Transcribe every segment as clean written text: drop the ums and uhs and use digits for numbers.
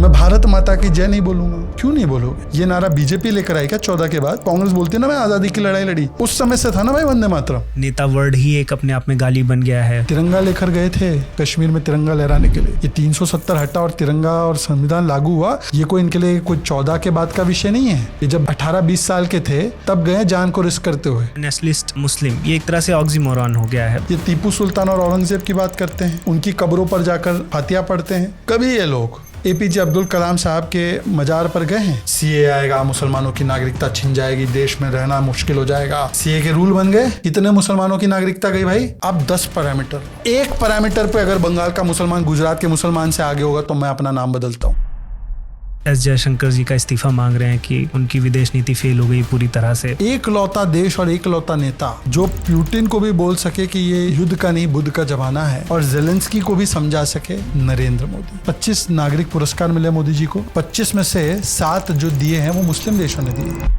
मैं भारत माता की जय नहीं बोलूंगा। क्यों नहीं बोलोगे? ये नारा बीजेपी लेकर आई क्या 14 के बाद? कांग्रेस बोलती है ना मैं आजादी की लड़ाई लड़ी, उस समय से था ना भाई वंदे मातरम। नेता वर्ड ही एक अपने आप में गाली बन गया है। तिरंगा लेकर गए थे कश्मीर में तिरंगा लहराने के लिए, ये 370 हटा और तिरंगा और संविधान लागू हुआ, ये कोई इनके लिए कोई 14 के बाद का विषय नहीं है। ये जब 18-20 साल के थे तब गए जान को रिस्क करते हुए। नेशनलिस्ट मुस्लिम, ये एक तरह से ऑक्सीमोरॉन हो गया है। ये टीपू सुल्तान और औरंगजेब की बात करते हैं, उनकी कब्रों पर जाकर फातिया पढ़ते हैं। कभी ये लोग एपीजे अब्दुल कलाम साहब के मजार पर गए हैं? सीए आएगा, मुसलमानों की नागरिकता छिन जाएगी, देश में रहना मुश्किल हो जाएगा, सीए के रूल बन गए, कितने मुसलमानों की नागरिकता गई भाई? अब 10 पैरामीटर, एक पैरामीटर पे अगर बंगाल का मुसलमान गुजरात के मुसलमान से आगे होगा तो मैं अपना नाम बदलता हूँ। एस जयशंकर जी का इस्तीफा मांग रहे हैं कि उनकी विदेश नीति फेल हो गई पूरी तरह से। एक लौता देश और एक लौता नेता जो पुतिन को भी बोल सके कि ये युद्ध का नहीं बुद्ध का जमाना है, और जेलेंस्की को भी समझा सके, नरेंद्र मोदी। 25 नागरिक पुरस्कार मिले मोदी जी को, 25 में से 7 जो दिए हैं वो मुस्लिम देशों ने दिए।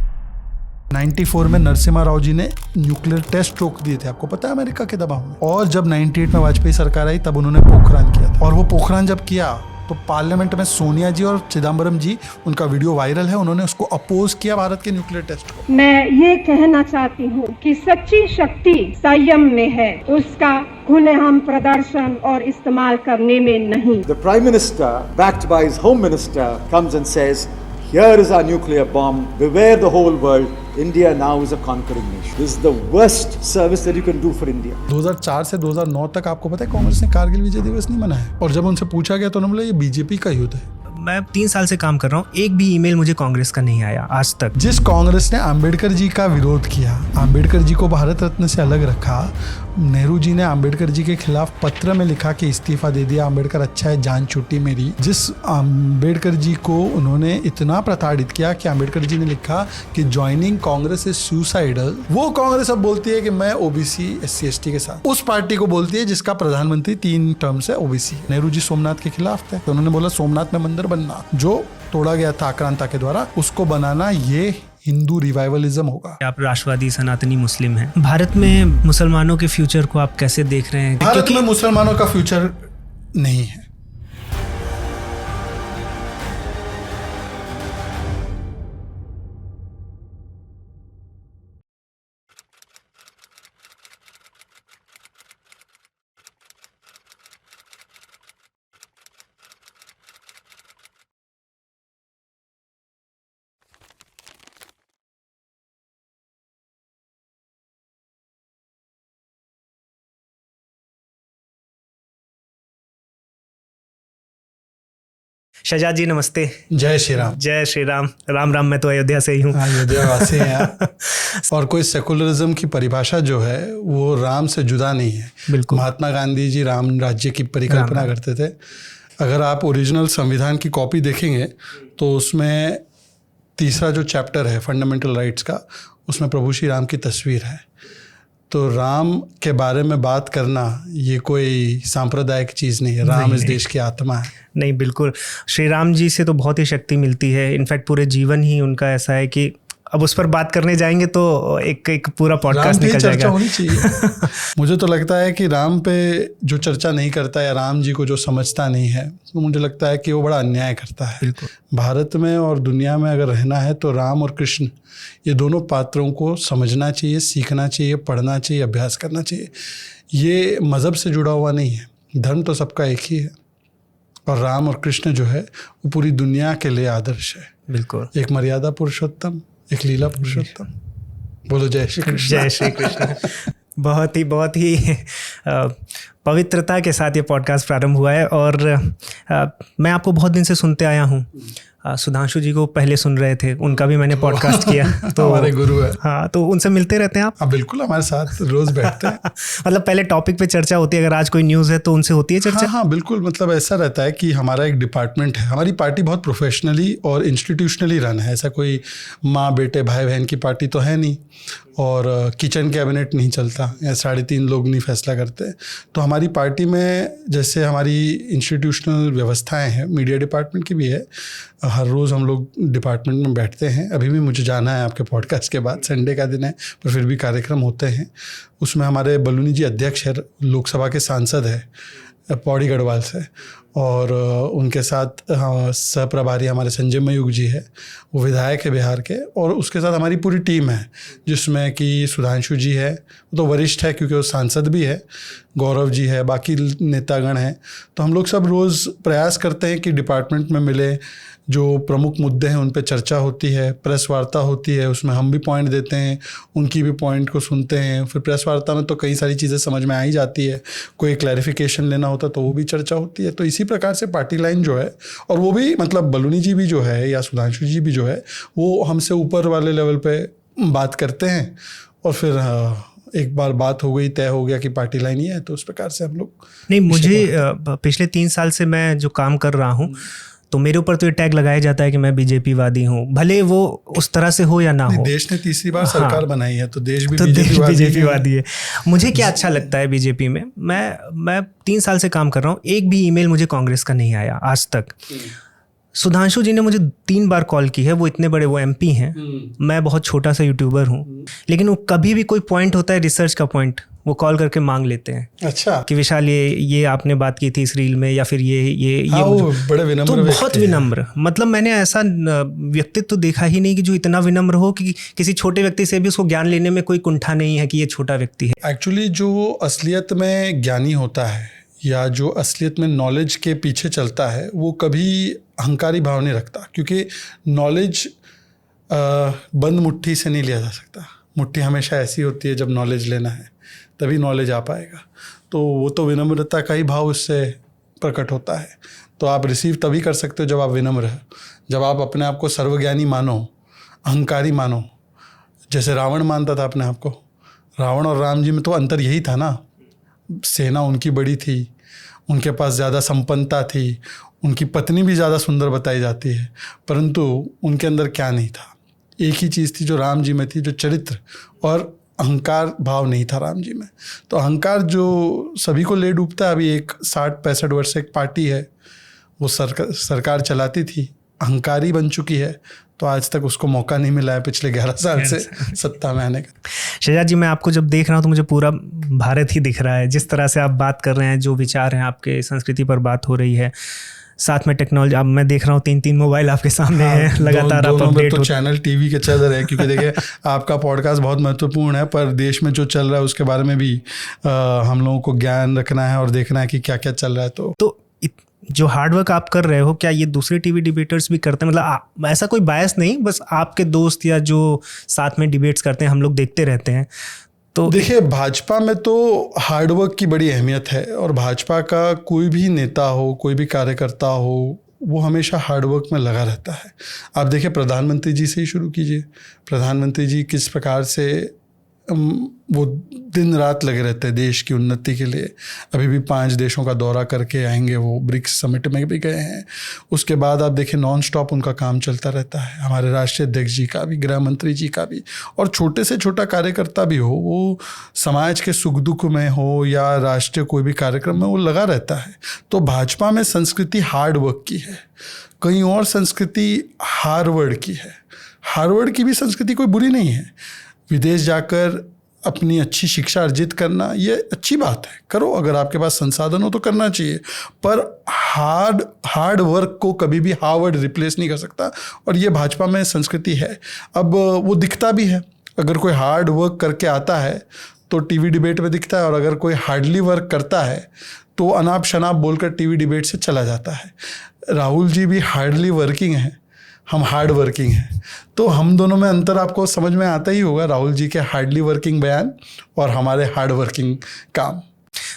94 में नरसिम्हा राव जी ने न्यूक्लियर टेस्ट रोक दिए थे, आपको पता है, अमेरिका के दबाव में। और जब 98 में वाजपेयी सरकार आई तब उन्होंने पोखरान किया था, और वो पोखरान जब किया तो पार्लियामेंट में सोनिया जी और चिदम्बरम जी, उनका वीडियो वायरल है, उन्होंने उसको अपोज किया भारत के न्यूक्लियर टेस्ट को। मैं ये कहना चाहती हूँ कि सच्ची शक्ति संयम में है, उसका खुलेआम प्रदर्शन और इस्तेमाल करने में नहीं। The Prime Minister, backed by his Home Minister, comes and says, "Here is our nuclear bomb. Beware the whole world. India now is a conquering nation." This is the worst service that you can do for India. 2004 से 2009 तक आपको पता है कांग्रेस ने कारगिल विजय दिवस नहीं मनाया, और जब उनसे पूछा गया तो उन्होंने बोला ये बीजेपी का युद्ध है। मैं 3 साल से काम कर रहा हूँ, एक भी ईमेल मुझे कांग्रेस का नहीं आया आज तक। जिस कांग्रेस ने अंबेडकर जी का विरोध किया, अंबेडकर जी को भारत रत्न से अलग रखा, नेहरू जी ने अंबेडकर जी के खिलाफ पत्र में लिखा कि इस्तीफा दे दिया, अंबेडकर अच्छा है, जान छूटी मेरी। जिस अंबेडकर जी को उन्होंने इतना प्रताड़ित किया कि अंबेडकर जी ने लिखा कि ज्वाइनिंग कांग्रेस इज सुसाइडल, वो कांग्रेस अब बोलती है कि मैं ओबीसी SC/ST के साथ। उस पार्टी को बोलती है जिसका प्रधानमंत्री 3 टर्म से ओबीसी। नेहरू जी सोमनाथ के खिलाफ थे, तो उन्होंने बोला सोमनाथ में मंदिर बनना जो तोड़ा गया था आक्रांता के द्वारा, उसको बनाना ये हिंदू रिवाइवलिज्म होगा। आप राष्ट्रवादी सनातनी मुस्लिम हैं, भारत में मुसलमानों के फ्यूचर को आप कैसे देख रहे हैं? भारत में मुसलमानों का फ्यूचर नहीं है। शहजाद जी नमस्ते। जय श्री राम। जय श्री राम। राम राम। मैं तो अयोध्या से ही हूँ। अयोध्या वासी हैं और कोई सेकुलरिज्म की परिभाषा जो है वो राम से जुदा नहीं है। बिल्कुल। महात्मा गांधी जी राम राज्य की परिकल्पना करते थे। अगर आप ओरिजिनल संविधान की कॉपी देखेंगे तो उसमें तीसरा जो चैप्टर है फंडामेंटल राइट्स का, उसमें प्रभु श्री राम की तस्वीर है। तो राम के बारे में बात करना ये कोई सांप्रदायिक चीज़ नहीं है, राम इस देश की आत्मा है। नहीं, बिल्कुल। श्री राम जी से तो बहुत ही शक्ति मिलती है। इनफैक्ट पूरे जीवन ही उनका ऐसा है कि अब उस पर बात करने जाएंगे तो एक पूरा पॉडकास्ट निकल जाएगा। होनी चाहिए। मुझे तो लगता है कि राम पे जो चर्चा नहीं करता है, राम जी को जो समझता नहीं है, तो मुझे लगता है कि वो बड़ा अन्याय करता है। बिल्कुल। भारत में और दुनिया में अगर रहना है तो राम और कृष्ण ये दोनों पात्रों को समझना चाहिए, सीखना चाहिए, पढ़ना चाहिए, अभ्यास करना चाहिए। ये मज़हब से जुड़ा हुआ नहीं है, धर्म तो सबका एक ही है, और राम और कृष्ण जो है वो पूरी दुनिया के लिए आदर्श है। बिल्कुल। एक मर्यादा पुरुषोत्तम, एक लीला पुरुषोत्तम। बोलो जय श्री कृष्ण। जय श्री कृष्ण। बहुत ही पवित्रता के साथ ये पॉडकास्ट प्रारंभ हुआ है, और मैं आपको बहुत दिन से सुनते आया हूँ। सुधांशु जी को पहले सुन रहे थे, उनका भी मैंने पॉडकास्ट किया। तो हमारे गुरु है। हाँ, तो उनसे मिलते रहते हैं आप? हाँ बिल्कुल, हमारे साथ रोज बैठते हैं। मतलब पहले टॉपिक पे चर्चा होती है, अगर आज कोई न्यूज़ है तो उनसे होती है चर्चा? हाँ बिल्कुल। मतलब ऐसा रहता है कि हमारा एक डिपार्टमेंट है, हमारी पार्टी बहुत प्रोफेशनली और इंस्टीट्यूशनली रन है। ऐसा कोई माँ बेटे भाई बहन की पार्टी तो है नहीं, और किचन कैबिनेट नहीं चलता, या 3.5 लोग नहीं फैसला करते। तो हमारी पार्टी में जैसे हमारी इंस्टीट्यूशनल व्यवस्थाएं हैं, मीडिया डिपार्टमेंट की भी है, हर रोज़ हम लोग डिपार्टमेंट में बैठते हैं। अभी भी मुझे जाना है आपके पॉडकास्ट के बाद, संडे का दिन है, पर फिर भी कार्यक्रम होते हैं। उसमें हमारे बलूनी जी अध्यक्ष है, लोकसभा के सांसद है पौड़ी गढ़वाल से, और उनके साथ सहप्रभारी हमारे संजय मयूख जी है, वो विधायक है बिहार के, और उसके साथ हमारी पूरी टीम है जिसमें कि सुधांशु जी है, वो तो वरिष्ठ है क्योंकि वो सांसद भी है, गौरव जी है, बाकी नेतागण हैं। तो हम लोग सब रोज़ प्रयास करते हैं कि डिपार्टमेंट में मिले, जो प्रमुख मुद्दे हैं उन पे चर्चा होती है, प्रेस वार्ता होती है, उसमें हम भी पॉइंट देते हैं, उनकी भी पॉइंट को सुनते हैं। फिर प्रेस वार्ता में तो कई सारी चीज़ें समझ में आ ही जाती है, कोई क्लैरिफिकेशन लेना होता तो वो भी चर्चा होती है। तो इसी प्रकार से पार्टी लाइन जो है, और वो भी मतलब बलूनी जी भी जो है या सुधांशु जी भी जो है, वो हमसे ऊपर वाले लेवल पे बात करते हैं, और फिर एक बार बात हो गई, तय हो गया कि पार्टी लाइन ही है, तो उस प्रकार से हम लोग। नहीं, मुझे पिछले 3 साल से मैं जो काम कर रहा हूँ, तो मेरे ऊपर तो ये टैग लगाया जाता है कि मैं बीजेपी वादी हूँ, भले वो उस तरह से हो या ना हो। देश ने तीसरी बार सरकार बनाई है, तो देश भी तो बीजेपी वादी है। मुझे क्या अच्छा लगता है बीजेपी में, मैं 3 साल से काम कर रहा हूँ, एक भी ईमेल मुझे कांग्रेस का नहीं आया आज तक। सुधांशु जी ने मुझे 3 बार कॉल की है, वो इतने बड़े, वो एमपी हैं, मैं बहुत छोटा सा यूट्यूबर हूँ, लेकिन वो कभी भी कोई पॉइंट होता है रिसर्च का पॉइंट, वो कॉल करके मांग लेते हैं। अच्छा, कि विशाल ये आपने बात की थी इस रील में, या फिर ये वो बड़े विनम्र, तो बहुत विनम्र, मतलब मैंने ऐसा व्यक्तित्व तो देखा ही नहीं कि जो इतना विनम्र हो कि किसी छोटे व्यक्ति से भी उसको ज्ञान लेने में कोई कुंठा नहीं है कि ये छोटा व्यक्ति है। एक्चुअली जो असलियत में ज्ञानी होता है या जो असलियत में नॉलेज के पीछे चलता है, वो कभी अहंकारी भाव नहीं रखता, क्योंकि नॉलेज बंद मुट्ठी से नहीं लिया जा सकता। मुट्ठी हमेशा ऐसी होती है, जब नॉलेज लेना है तभी नॉलेज आ पाएगा। तो वो तो विनम्रता का ही भाव उससे प्रकट होता है। तो आप रिसीव तभी कर सकते हो जब आप विनम्र हो, जब आप अपने आप को सर्वज्ञानी मानो, अहंकारी मानो। जैसे रावण मानता था अपने आप को। रावण और राम जी में तो अंतर यही था ना, सेना उनकी बड़ी थी, उनके पास ज़्यादा संपन्नता थी, उनकी पत्नी भी ज़्यादा सुंदर बताई जाती है, परंतु उनके अंदर क्या नहीं था, एक ही चीज़ थी जो राम जी में थी, जो चरित्र और अहंकार भाव नहीं था राम जी में। तो अहंकार जो सभी को ले डूबता है। अभी एक 60-65 वर्ष से एक पार्टी है, वो सरकार चलाती थी, अहंकारी बन चुकी है, तो आज तक उसको मौका नहीं मिला है पिछले 11 साल से सत्ता में आने का। शहजाद जी, मैं आपको जब देख रहा हूँ तो मुझे पूरा भारत ही दिख रहा है, जिस तरह से आप बात कर रहे हैं, जो विचार हैं आपके, संस्कृति पर बात हो रही है, साथ में टेक्नोलॉजी। अब मैं देख रहा हूँ 3-3 मोबाइल आपके सामने हैं, लगातार आप अपडेट तो चैनल टीवी के चल रहे हैं, क्योंकि देखिए आपका पॉडकास्ट बहुत महत्वपूर्ण है, पर देश में जो चल रहा है उसके बारे में भी हम लोगों को ज्ञान रखना है और देखना है कि क्या क्या चल रहा है। तो जो हार्डवर्क आप कर रहे हो, क्या ये दूसरे टीवी डिबेटर्स भी करते हैं? मतलब ऐसा कोई बायस नहीं, बस आपके दोस्त या जो साथ में डिबेट्स करते हैं, हम लोग देखते रहते हैं। तो देखिए, भाजपा में तो हार्डवर्क की बड़ी अहमियत है, और भाजपा का कोई भी नेता हो, कोई भी कार्यकर्ता हो, वो हमेशा हार्डवर्क में लगा रहता है। आप देखिए, प्रधानमंत्री जी से ही शुरू कीजिए। प्रधानमंत्री जी किस प्रकार से वो दिन रात लगे रहते हैं देश की उन्नति के लिए। अभी भी 5 देशों का दौरा करके आएंगे, वो ब्रिक्स समिट में भी गए हैं। उसके बाद आप देखिए, नॉन स्टॉप उनका काम चलता रहता है, हमारे राष्ट्रीय अध्यक्ष जी का भी, गृह मंत्री जी का भी, और छोटे से छोटा कार्यकर्ता भी हो, वो समाज के सुख दुख में हो या राष्ट्रीय कोई भी कार्यक्रम में वो लगा रहता है। तो भाजपा में संस्कृति हार्ड वर्क की है, कहीं और संस्कृति हार्वर्ड की है। हार्वर्ड की भी संस्कृति कोई बुरी नहीं है। विदेश जाकर अपनी अच्छी शिक्षा अर्जित करना, ये अच्छी बात है, करो, अगर आपके पास संसाधन हो तो करना चाहिए, पर हार्ड वर्क को कभी भी हार्वर्ड रिप्लेस नहीं कर सकता, और ये भाजपा में संस्कृति है। अब वो दिखता भी है, अगर कोई हार्ड वर्क करके आता है तो टीवी डिबेट में दिखता है, और अगर कोई हार्डली वर्क करता है तो अनाप शनाप बोलकर टीवी डिबेट से चला जाता है। राहुल जी भी हार्डली वर्किंग हैं, हम हार्ड वर्किंग हैं, तो हम दोनों में अंतर आपको समझ में आता ही होगा, राहुल जी के हार्डली वर्किंग बयान और हमारे हार्ड वर्किंग काम।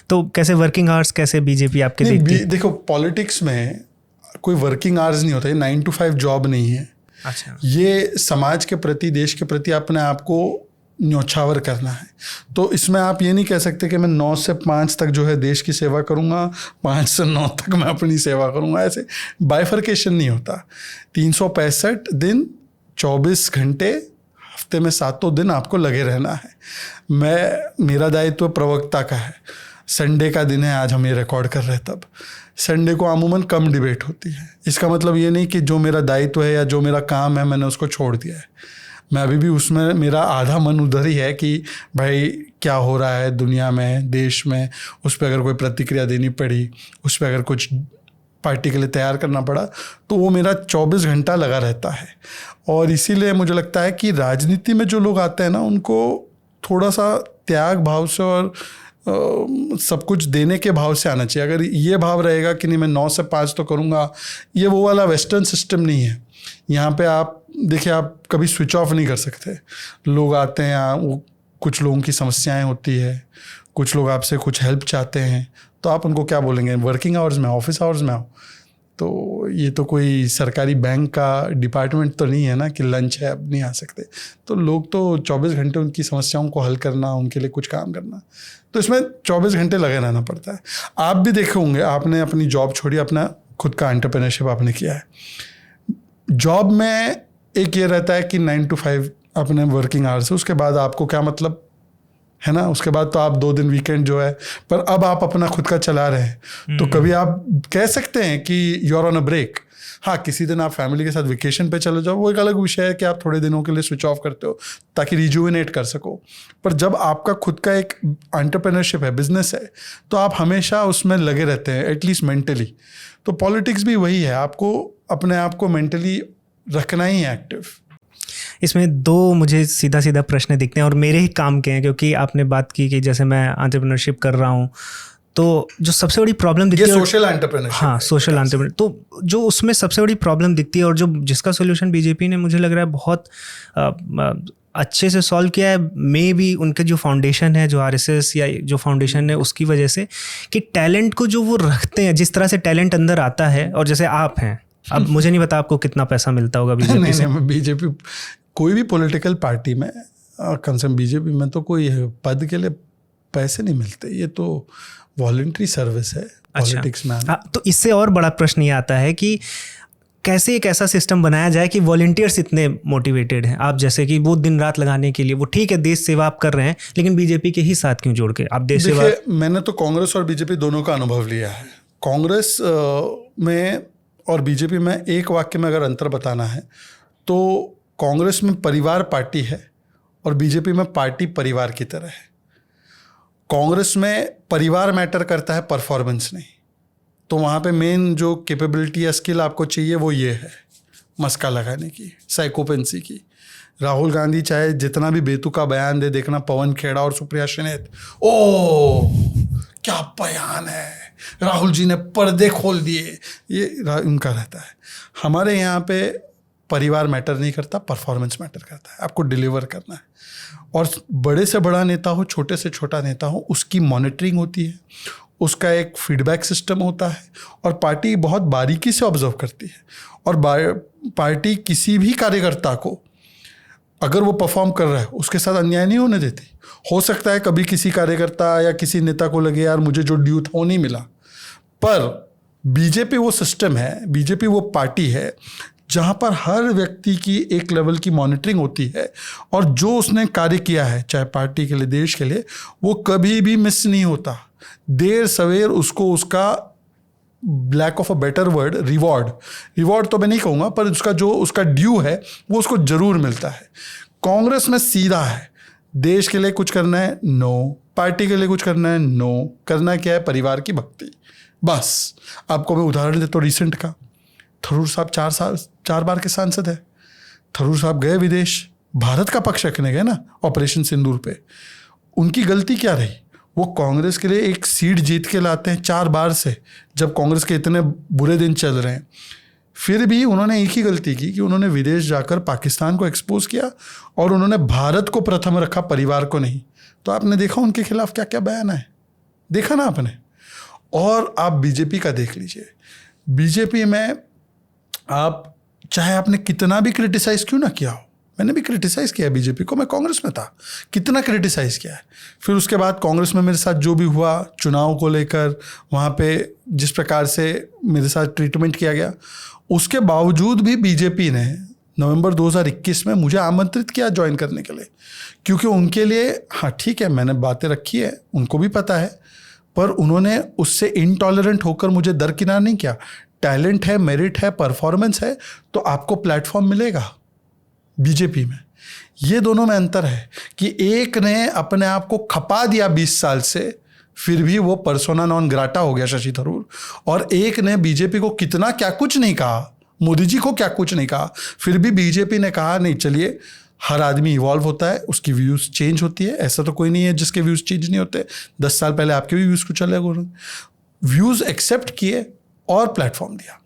तो कैसे वर्किंग आवर्स कैसे बीजेपी आपके देखती है? देखो, पॉलिटिक्स में कोई वर्किंग आवर्स नहीं होता, ये 9 to 5 जॉब नहीं है। अच्छा, ये समाज के प्रति, देश के प्रति अपने आप को न्योछावर करना है। तो इसमें आप ये नहीं कह सकते कि मैं 9 से 5 तक जो है देश की सेवा करूँगा, 5 से 9 तक मैं अपनी सेवा करूँगा, ऐसे बाइफर्केशन नहीं होता। 365 दिन 24 घंटे हफ्ते में 7 दिन आपको लगे रहना है। मेरा दायित्व प्रवक्ता का है। संडे का दिन है, आज हम ये रिकॉर्ड कर रहे हैं, तब संडे को अमूमन कम डिबेट होती है। इसका मतलब ये नहीं कि जो मेरा दायित्व है या जो मेरा काम है मैंने उसको छोड़ दिया है। मैं अभी भी उसमें, मेरा आधा मन उधर ही है कि भाई क्या हो रहा है दुनिया में, देश में, उस पर अगर कोई प्रतिक्रिया देनी पड़ी, उस पर अगर कुछ पार्टी के लिए तैयार करना पड़ा, तो वो मेरा 24 घंटा लगा रहता है। और इसीलिए मुझे लगता है कि राजनीति में जो लोग आते हैं ना, उनको थोड़ा सा त्याग भाव से और सब कुछ देने के भाव से आना चाहिए। अगर ये भाव रहेगा कि नहीं मैं 9 से 5 तो करूँगा, ये वो वाला वेस्टर्न सिस्टम नहीं है। यहाँ पे आप देखिए, आप कभी स्विच ऑफ नहीं कर सकते। लोग आते हैं, वो कुछ लोगों की समस्याएं होती है, कुछ लोग आपसे कुछ हेल्प चाहते हैं, तो आप उनको क्या बोलेंगे, वर्किंग आवर्स में, ऑफिस आवर्स में आओ। तो ये तो कोई सरकारी बैंक का डिपार्टमेंट तो नहीं है ना कि लंच है अब नहीं आ सकते। तो लोग तो 24 घंटे उनकी समस्याओं को हल करना, उनके लिए कुछ काम करना, तो इसमें 24 घंटे लगे रहना पड़ता है। आप भी देखे होंगे, आपने अपनी जॉब छोड़ी, अपना खुद का एंटरप्रेन्योरशिप आपने किया है। जॉब में एक ये रहता है कि 9 to 5 अपने वर्किंग आवर्स है, उसके बाद आपको क्या मतलब है ना, उसके बाद तो आप 2 दिन वीकेंड जो है, पर अब आप अपना खुद का चला रहे हैं, तो कभी आप कह सकते हैं कि you are on a break. हाँ, किसी दिन आप फैमिली के साथ वेकेशन पे चले जाओ, वो एक अलग विषय है कि आप थोड़े दिनों के लिए स्विच ऑफ करते हो ताकि रिजुविनेट कर सको। पर जब आपका खुद का एक एंटरप्रेन्योरशिप है, बिजनेस है, तो आप हमेशा उसमें लगे रहते हैं, एटलीस्ट मेंटली। तो पॉलिटिक्स भी वही है, आपको अपने आप को मेंटली रखना ही है एक्टिव। इसमें 2 मुझे सीधा सीधा प्रश्न दिखते हैं और मेरे ही काम के हैं, क्योंकि आपने बात की कि जैसे मैं एंटरप्रेन्योरशिप कर रहा हूँ, तो जो सबसे बड़ी प्रॉब्लम दिखती है, सोशल एंटरप्रेन्योरशिप, हाँ सोशल एंटरप्रेन्योर, तो जो उसमें सबसे बड़ी प्रॉब्लम दिखती है और जो जिसका सोल्यूशन बीजेपी ने मुझे लग रहा है बहुत अच्छे से सॉल्व किया है, मे बी उनके जो फाउंडेशन है, जो आरएसएस या जो फाउंडेशन है, उसकी वजह से, कि टैलेंट को जो वो रखते हैं, जिस तरह से टैलेंट अंदर आता है, और जैसे आप हैं, अब मुझे नहीं पता आपको कितना पैसा मिलता होगा बीजेपी से। बीजेपी कोई भी पॉलिटिकल पार्टी में, कम से कम बीजेपी में तो कोई पद के लिए पैसे नहीं मिलते, ये तो वॉलंटरी सर्विस है पॉलिटिक्स में। तो इससे और बड़ा प्रश्न ये आता है कि कैसे एक ऐसा सिस्टम बनाया जाए कि वॉलंटियर्स इतने मोटिवेटेड हैं, आप जैसे कि वो दिन रात लगाने के लिए, वो ठीक है देश सेवा आप कर रहे हैं, लेकिन बीजेपी के ही साथ क्यों जोड़ के आप देश सेवा। मैंने तो कांग्रेस और बीजेपी दोनों का अनुभव लिया है। कांग्रेस में और बीजेपी में एक वाक्य में अगर अंतर बताना है तो कांग्रेस में परिवार पार्टी है और बीजेपी में पार्टी परिवार की तरह है। कांग्रेस में परिवार मैटर करता है, परफॉर्मेंस नहीं। तो वहाँ पे मेन जो कैपेबिलिटी या स्किल आपको चाहिए वो ये है, मस्का लगाने की, साइकोपेंसी की। राहुल गांधी चाहे जितना भी बेतुका बयान दे, देखना पवन खेड़ा और सुप्रिया शिनेत, ओ क्या बयान है, राहुल जी ने पर्दे खोल दिए, ये उनका रहता है। हमारे यहाँ पे परिवार मैटर नहीं करता, परफॉर्मेंस मैटर करता है, आपको डिलीवर करना है। और बड़े से बड़ा नेता हो, छोटे से छोटा नेता हो, उसकी मॉनिटरिंग होती है, उसका एक फीडबैक सिस्टम होता है, और पार्टी बहुत बारीकी से ऑब्जर्व करती है। और पार्टी किसी भी कार्यकर्ता को अगर वो परफॉर्म कर रहा है उसके साथ अन्याय नहीं होने देती। हो सकता है कभी किसी कार्यकर्ता या किसी नेता को लगे यार मुझे जो ड्यू था वो नहीं मिला, पर बीजेपी वो सिस्टम है, बीजेपी वो पार्टी है जहाँ पर हर व्यक्ति की एक लेवल की मॉनिटरिंग होती है, और जो उसने कार्य किया है चाहे पार्टी के लिए, देश के लिए, वो कभी भी मिस नहीं होता। देर सवेर उसको उसका, lack of a better word, reward तो मैं नहीं कहूँगा, पर उसका जो उसका ड्यू है वो उसको जरूर मिलता है। कांग्रेस में सीधा है, देश के लिए कुछ करना है नो, पार्टी के लिए कुछ करना है नो, करना क्या है, परिवार की भक्ति, बस। आपको मैं उदाहरण देता हूँ रिसेंट का, थरूर साहब 4 बार के सांसद है। थरूर साहब गए विदेश, भारत का पक्ष रखने गए ना ऑपरेशन सिंदूर पे। उनकी गलती क्या रही, वो कांग्रेस के लिए एक सीट जीत के लाते हैं 4 बार से, जब कांग्रेस के इतने बुरे दिन चल रहे हैं। फिर भी उन्होंने एक ही गलती की कि उन्होंने विदेश जाकर पाकिस्तान को एक्सपोज किया और उन्होंने भारत को प्रथम रखा, परिवार को नहीं। तो आपने देखा उनके खिलाफ क्या क्या बयान है, देखा ना आपने। और आप बीजेपी का देख लीजिए, बीजेपी में आप चाहे आपने कितना भी क्रिटिसाइज़ क्यों ना किया हो, मैंने भी क्रिटिसाइज़ किया बीजेपी को, मैं कांग्रेस में था, कितना क्रिटिसाइज़ किया है। फिर उसके बाद कांग्रेस में मेरे साथ जो भी हुआ चुनाव को लेकर, वहाँ पे जिस प्रकार से मेरे साथ ट्रीटमेंट किया गया, उसके बावजूद भी बीजेपी ने नवंबर 2021 में मुझे आमंत्रित किया ज्वाइन करने के लिए, क्योंकि उनके लिए, हाँ ठीक है मैंने बातें रखी है, उनको भी पता है, पर उन्होंने उससे इनटॉलरेंट होकर मुझे दरकिनार नहीं किया। टैलेंट है, मेरिट है, परफॉर्मेंस है, तो आपको प्लेटफॉर्म मिलेगा। बीजेपी में ये दोनों में अंतर है कि एक ने अपने आप को खपा दिया 20 साल से फिर भी वो पर्सोना नॉन ग्राटा हो गया शशि थरूर। और एक ने बीजेपी को कितना क्या कुछ नहीं कहा, मोदी जी को क्या कुछ नहीं कहा, फिर भी बीजेपी ने कहा नहीं चलिए, हर आदमी इवॉल्व होता है, उसकी व्यूज़ चेंज होती है, ऐसा तो कोई नहीं है जिसके व्यूज़ चेंज नहीं होते। 10 साल पहले आपके भी व्यूज़ कुछ अलग हो रहे, व्यूज़ एक्सेप्ट किए और प्लेटफॉर्म दिया।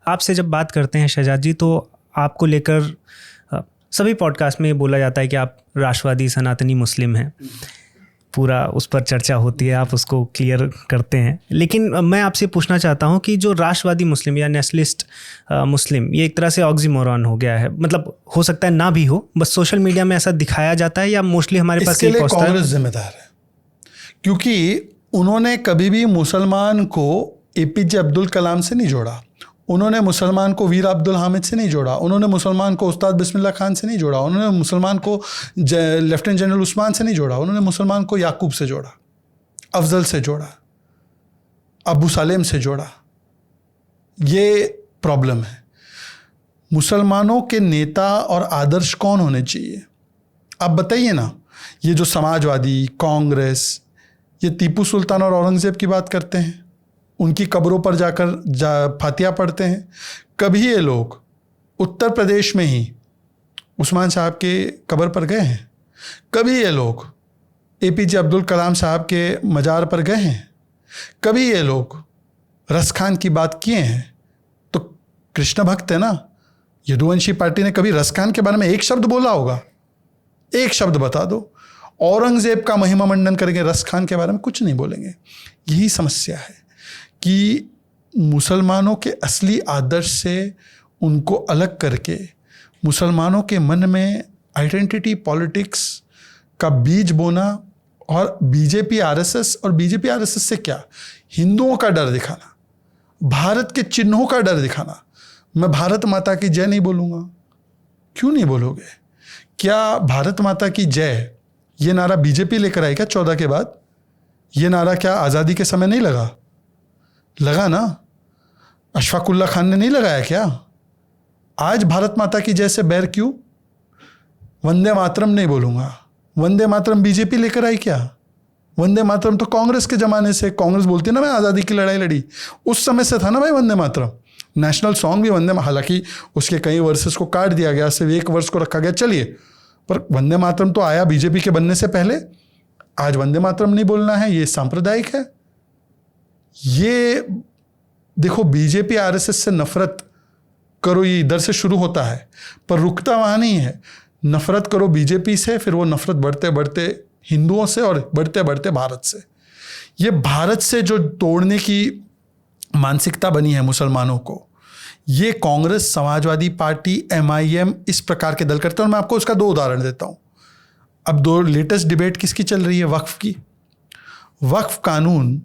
आपसे जब बात करते हैं शहजाद जी, तो आपको लेकर सभी पॉडकास्ट में बोला जाता है कि आप राष्ट्रवादी सनातनी मुस्लिम हैं, पूरा उस पर चर्चा होती है, आप उसको क्लियर करते हैं। लेकिन मैं आपसे पूछना चाहता हूं कि जो राष्ट्रवादी मुस्लिम या नेशनलिस्ट मुस्लिम, ये एक तरह से ऑक्सीमोरॉन हो गया है, मतलब हो सकता है ना भी हो, बस सोशल मीडिया में ऐसा दिखाया जाता है या मोस्टली हमारे पास इसके लिए कांग्रेस जिम्मेदार है, क्योंकि उन्होंने कभी भी मुसलमान को एपीजे अब्दुल कलाम से नहीं जोड़ा, उन्होंने मुसलमान को वीर अब्दुल हामिद से नहीं जोड़ा, उन्होंने मुसलमान को उस्ताद बिस्मिल्लाह खान से नहीं जोड़ा, उन्होंने मुसलमान को लेफ्टिनेंट जनरल उस्मान से नहीं जोड़ा, उन्होंने मुसलमान को याकूब से जोड़ा, अफजल से जोड़ा, अबू सालेम से जोड़ा। ये प्रॉब्लम है। मुसलमानों के नेता और आदर्श कौन होने चाहिए? आप बताइए ना। ये जो समाजवादी, कांग्रेस, ये टीपू सुल्तान और औरंगज़ेब की बात करते हैं, उनकी कब्रों पर जाकर फातिहा पढ़ते हैं। कभी ये लोग उत्तर प्रदेश में ही उस्मान साहब के कब्र पर गए हैं? कभी ये लोग एपीजे अब्दुल कलाम साहब के मज़ार पर गए हैं? कभी ये लोग रस खान की बात किए हैं? तो कृष्ण भक्त है ना, यदुवंशी पार्टी ने कभी रस खान के बारे में एक शब्द बोला होगा? एक शब्द बता दो। औरंगज़ेब का महिमा मंडन करेंगे, रस खान के बारे में कुछ नहीं बोलेंगे। यही समस्या है कि मुसलमानों के असली आदर्श से उनको अलग करके मुसलमानों के मन में आइडेंटिटी पॉलिटिक्स का बीज बोना, और बीजेपी आरएसएस, और बीजेपी आरएसएस से क्या, हिंदुओं का डर दिखाना, भारत के चिन्हों का डर दिखाना। मैं भारत माता की जय नहीं बोलूँगा। क्यों नहीं बोलोगे? क्या भारत माता की जय ये नारा बीजेपी लेकर आई क्या 14 के बाद? ये नारा क्या आज़ादी के समय नहीं लगा? लगा ना। अशफाकुल्ला खान ने नहीं लगाया क्या? आज भारत माता की जय से बैर क्यों? वंदे मातरम नहीं बोलूँगा। वंदे मातरम बीजेपी लेकर आई क्या? वंदे मातरम तो कांग्रेस के ज़माने से, कांग्रेस बोलती है ना मैं आज़ादी की लड़ाई लड़ी, उस समय से था ना भाई वंदे मातरम। नेशनल सॉन्ग भी वंदे, हालांकि उसके कई वर्सेस को काट दिया गया, सिर्फ एक वर्ष को रखा गया, चलिए, पर वंदे मातरम तो आया बीजेपी के बनने से पहले। आज वंदे मातरम नहीं बोलना है, ये सांप्रदायिक है। ये देखो, बीजेपी आरएसएस से नफरत करो, ये इधर से शुरू होता है, पर रुकता वहाँ नहीं है। नफरत करो बीजेपी से, फिर वो नफरत बढ़ते बढ़ते हिंदुओं से और बढ़ते बढ़ते भारत से। ये भारत से जो तोड़ने की मानसिकता बनी है मुसलमानों को, ये कांग्रेस, समाजवादी पार्टी, एमआईएम इस प्रकार के दल करते हैं। और मैं आपको उसका 2 उदाहरण देता हूँ। अब 2 लेटेस्ट डिबेट किसकी चल रही है? वक्फ की। वक्फ कानून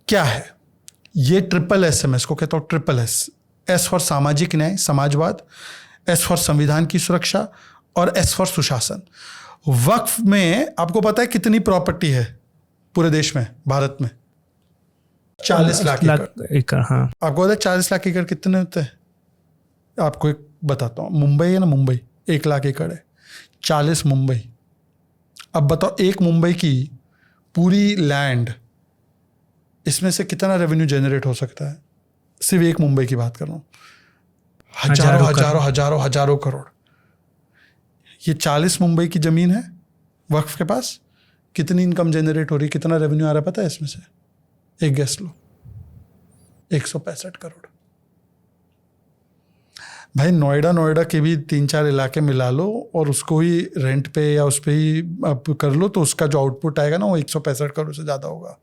क्या है? ये ट्रिपल एस है, मैं इसको कहता हूँ ट्रिपल एस। एस फॉर सामाजिक न्याय, समाजवाद, एस फॉर संविधान की सुरक्षा, और एस फॉर सुशासन। वक्फ में आपको पता है कितनी प्रॉपर्टी है पूरे देश में, भारत में? 40 लाख एकड़। हाँ, आपको पता है 40 लाख एकड़ कितने होते हैं? आपको एक बताता हूँ। मुंबई है ना, मुंबई 1 लाख एकड़ है, 40 मुंबई। अब बताओ, एक मुंबई की पूरी लैंड, इसमें से कितना रेवेन्यू जनरेट हो सकता है? सिर्फ एक मुंबई की बात कर रहा हूँ, हजारों हजारों हजारों हजारों करोड़। ये 40 मुंबई की ज़मीन है वक्फ के पास, कितनी इनकम जनरेट हो रही, कितना रेवेन्यू आ रहा है पता है इसमें से? एक गैस लो, 165 करोड़। भाई नोएडा के भी 3-4 इलाके मिला लो और उसको ही रेंट पे या उस पर ही आप कर लो, तो उसका जो आउटपुट आएगा ना वो 165 करोड़ से ज़्यादा होगा।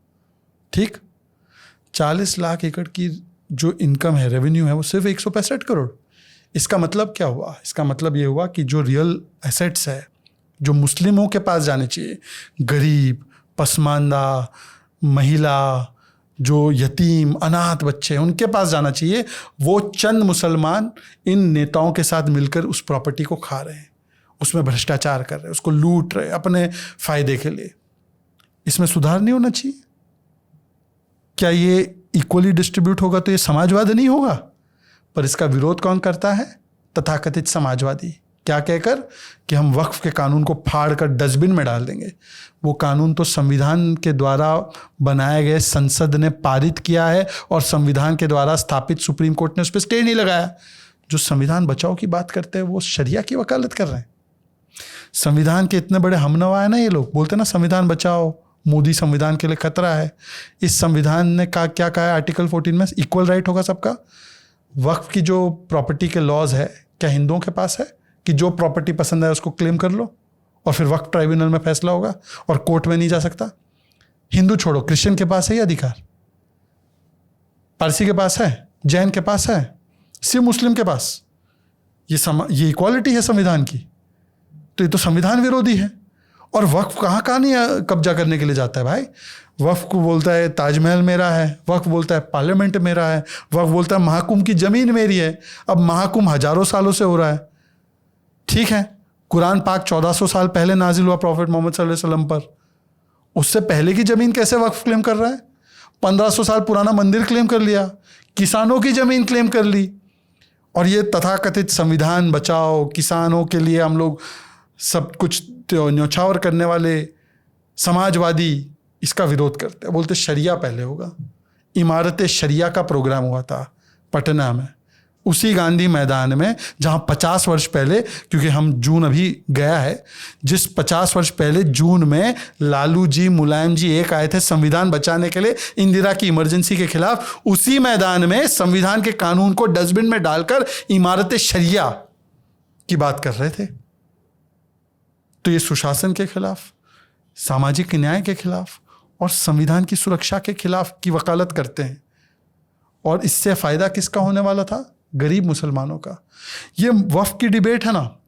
ठीक, 40 लाख एकड़ की जो इनकम है, रेवेन्यू है, वो सिर्फ 165 करोड़। इसका मतलब क्या हुआ? इसका मतलब ये हुआ कि जो रियल एसेट्स है, जो मुस्लिमों के पास जाने चाहिए, गरीब, पसमानदा, महिला, जो यतीम, अनाथ बच्चे हैं, उनके पास जाना चाहिए, वो चंद मुसलमान इन नेताओं के साथ मिलकर उस प्रॉपर्टी को खा रहे हैं, उसमें भ्रष्टाचार कर रहे हैं, उसको लूट रहे हैं अपने फ़ायदे के लिए। इसमें सुधार नहीं होना चाहिए? क्या ये इक्वली डिस्ट्रीब्यूट होगा तो ये समाजवाद नहीं होगा? पर इसका विरोध कौन करता है? तथाकथित समाजवादी। क्या कहकर कि हम वक्फ के कानून को फाड़ कर डस्टबिन में डाल देंगे। वो कानून तो संविधान के द्वारा बनाए गए, संसद ने पारित किया है और संविधान के द्वारा स्थापित सुप्रीम कोर्ट ने उस पर स्टे नहीं लगाया। जो संविधान बचाओ की बात करते हैं वो शरिया की वकालत कर रहे हैं। संविधान के इतने बड़े हमनवा है ना ये लोग, बोलते हैं ना संविधान बचाओ, मोदी संविधान के लिए खतरा है। इस संविधान ने क्या कहा है आर्टिकल 14 में? इक्वल राइट होगा सबका। वक्फ की जो प्रॉपर्टी के लॉज है, क्या हिंदुओं के पास है कि जो प्रॉपर्टी पसंद है उसको क्लेम कर लो और फिर वक्फ ट्राइब्यूनल में फैसला होगा और कोर्ट में नहीं जा सकता? हिंदू छोड़ो, क्रिश्चियन के पास है ये अधिकार? पारसी के पास है? जैन के पास है? सिर्फ मुस्लिम के पास? ये इक्वालिटी है संविधान की? तो ये तो संविधान विरोधी है। और वक्फ कहाँ नहीं कब्जा करने के लिए जाता है भाई। वक्फ को बोलता है ताजमहल मेरा है, वक्फ बोलता है पार्लियामेंट मेरा है, वक्फ बोलता है महाकुंभ की जमीन मेरी है। अब महाकुंभ हजारों सालों से हो रहा है, ठीक है। कुरान पाक 1400 साल पहले नाजिल हुआ प्रॉफेट मोहम्मद सल्लल्लाहु अलैहि वसल्लम पर। उससे पहले की जमीन कैसे वक्फ क्लेम कर रहा है? 1500 साल पुराना मंदिर क्लेम कर लिया, किसानों की जमीन क्लेम कर ली। और ये तथाकथित संविधान बचाओ, किसानों के लिए हम लोग सब कुछ न्यौछावर करने वाले समाजवादी इसका विरोध करते हैं। बोलते शरिया पहले होगा। इमारत शरिया का प्रोग्राम हुआ था पटना में, उसी गांधी मैदान में जहां 50 वर्ष पहले, क्योंकि हम जून अभी गया है, जिस 50 वर्ष पहले जून में लालू जी, मुलायम जी एक आए थे संविधान बचाने के लिए इंदिरा की इमरजेंसी के खिलाफ, उसी मैदान में संविधान के कानून को डस्टबिन में डालकर इमारत शरिया की बात कर रहे थे। तो ये सुशासन के खिलाफ, सामाजिक न्याय के खिलाफ और संविधान की सुरक्षा के खिलाफ की वकालत करते हैं। और इससे फायदा किसका होने वाला था? गरीब मुसलमानों का। ये वक्फ की डिबेट है ना,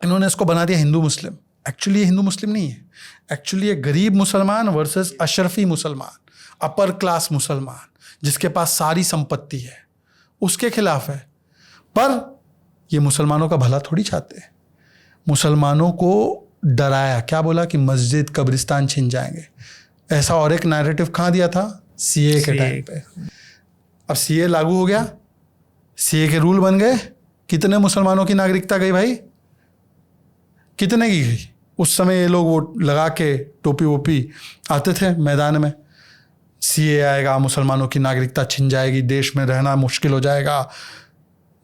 इन्होंने इसको बना दिया हिंदू मुस्लिम। एक्चुअली ये हिंदू मुस्लिम नहीं है, एक्चुअली ये गरीब मुसलमान वर्सेस अशरफी मुसलमान, अपर क्लास मुसलमान जिसके पास सारी संपत्ति है, उसके खिलाफ है। पर ये मुसलमानों का भला थोड़ी चाहते हैं। मुसलमानों को डराया, क्या बोला कि मस्जिद कब्रिस्तान छिन जाएंगे। ऐसा और एक नैरेटिव कहाँ दिया था? सीए के टाइम पे। अब सीए लागू हो गया, सीए के रूल बन गए, कितने मुसलमानों की नागरिकता गई भाई? कितने की गई? उस समय ये लोग वो लगा के टोपी वोपी आते थे मैदान में, सीए आएगा, मुसलमानों की नागरिकता छिन जाएगी, देश में रहना मुश्किल हो जाएगा,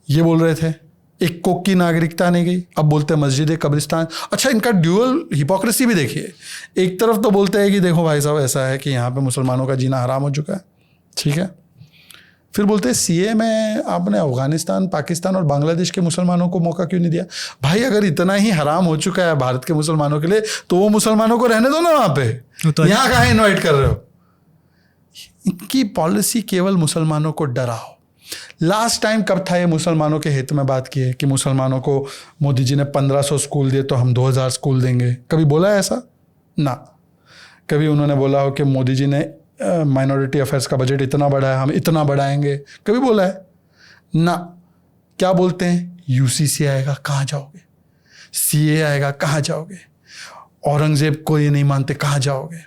ये बोल रहे थे। एक कोक की नागरिकता नहीं गई, अब बोलते हैं मस्जिद कब्रिस्तान। अच्छा, इनका ड्यूअल हिपोक्रेसी भी देखिए। एक तरफ तो बोलते हैं कि देखो भाई साहब ऐसा है कि यहाँ पे मुसलमानों का जीना हराम हो चुका है, ठीक है। फिर बोलते हैं सीए में आपने अफगानिस्तान, पाकिस्तान और बांग्लादेश के मुसलमानों को मौका क्यों नहीं दिया? भाई अगर इतना ही हराम हो चुका है भारत के मुसलमानों के लिए, तो वो मुसलमानों को रहने दो ना वहाँ पे, तो यहाँ कहाँ इन्वाइट कर रहे हो? इनकी पॉलिसी केवल मुसलमानों को डराओ। लास्ट टाइम कब था ये मुसलमानों के हित में बात की है कि मुसलमानों को मोदी जी ने 1500 स्कूल दिए तो हम 2000 स्कूल देंगे? कभी बोला है ऐसा? ना। कभी उन्होंने बोला हो कि मोदी जी ने माइनॉरिटी अफेयर्स का बजट इतना बढ़ाया, हम इतना बढ़ाएंगे? कभी बोला है? ना। क्या बोलते हैं? यूसीसी आएगा, कहाँ जाओगे? सीए आएगा, कहाँ जाओगे? औरंगजेब को ये नहीं मानते, कहाँ जाओगे?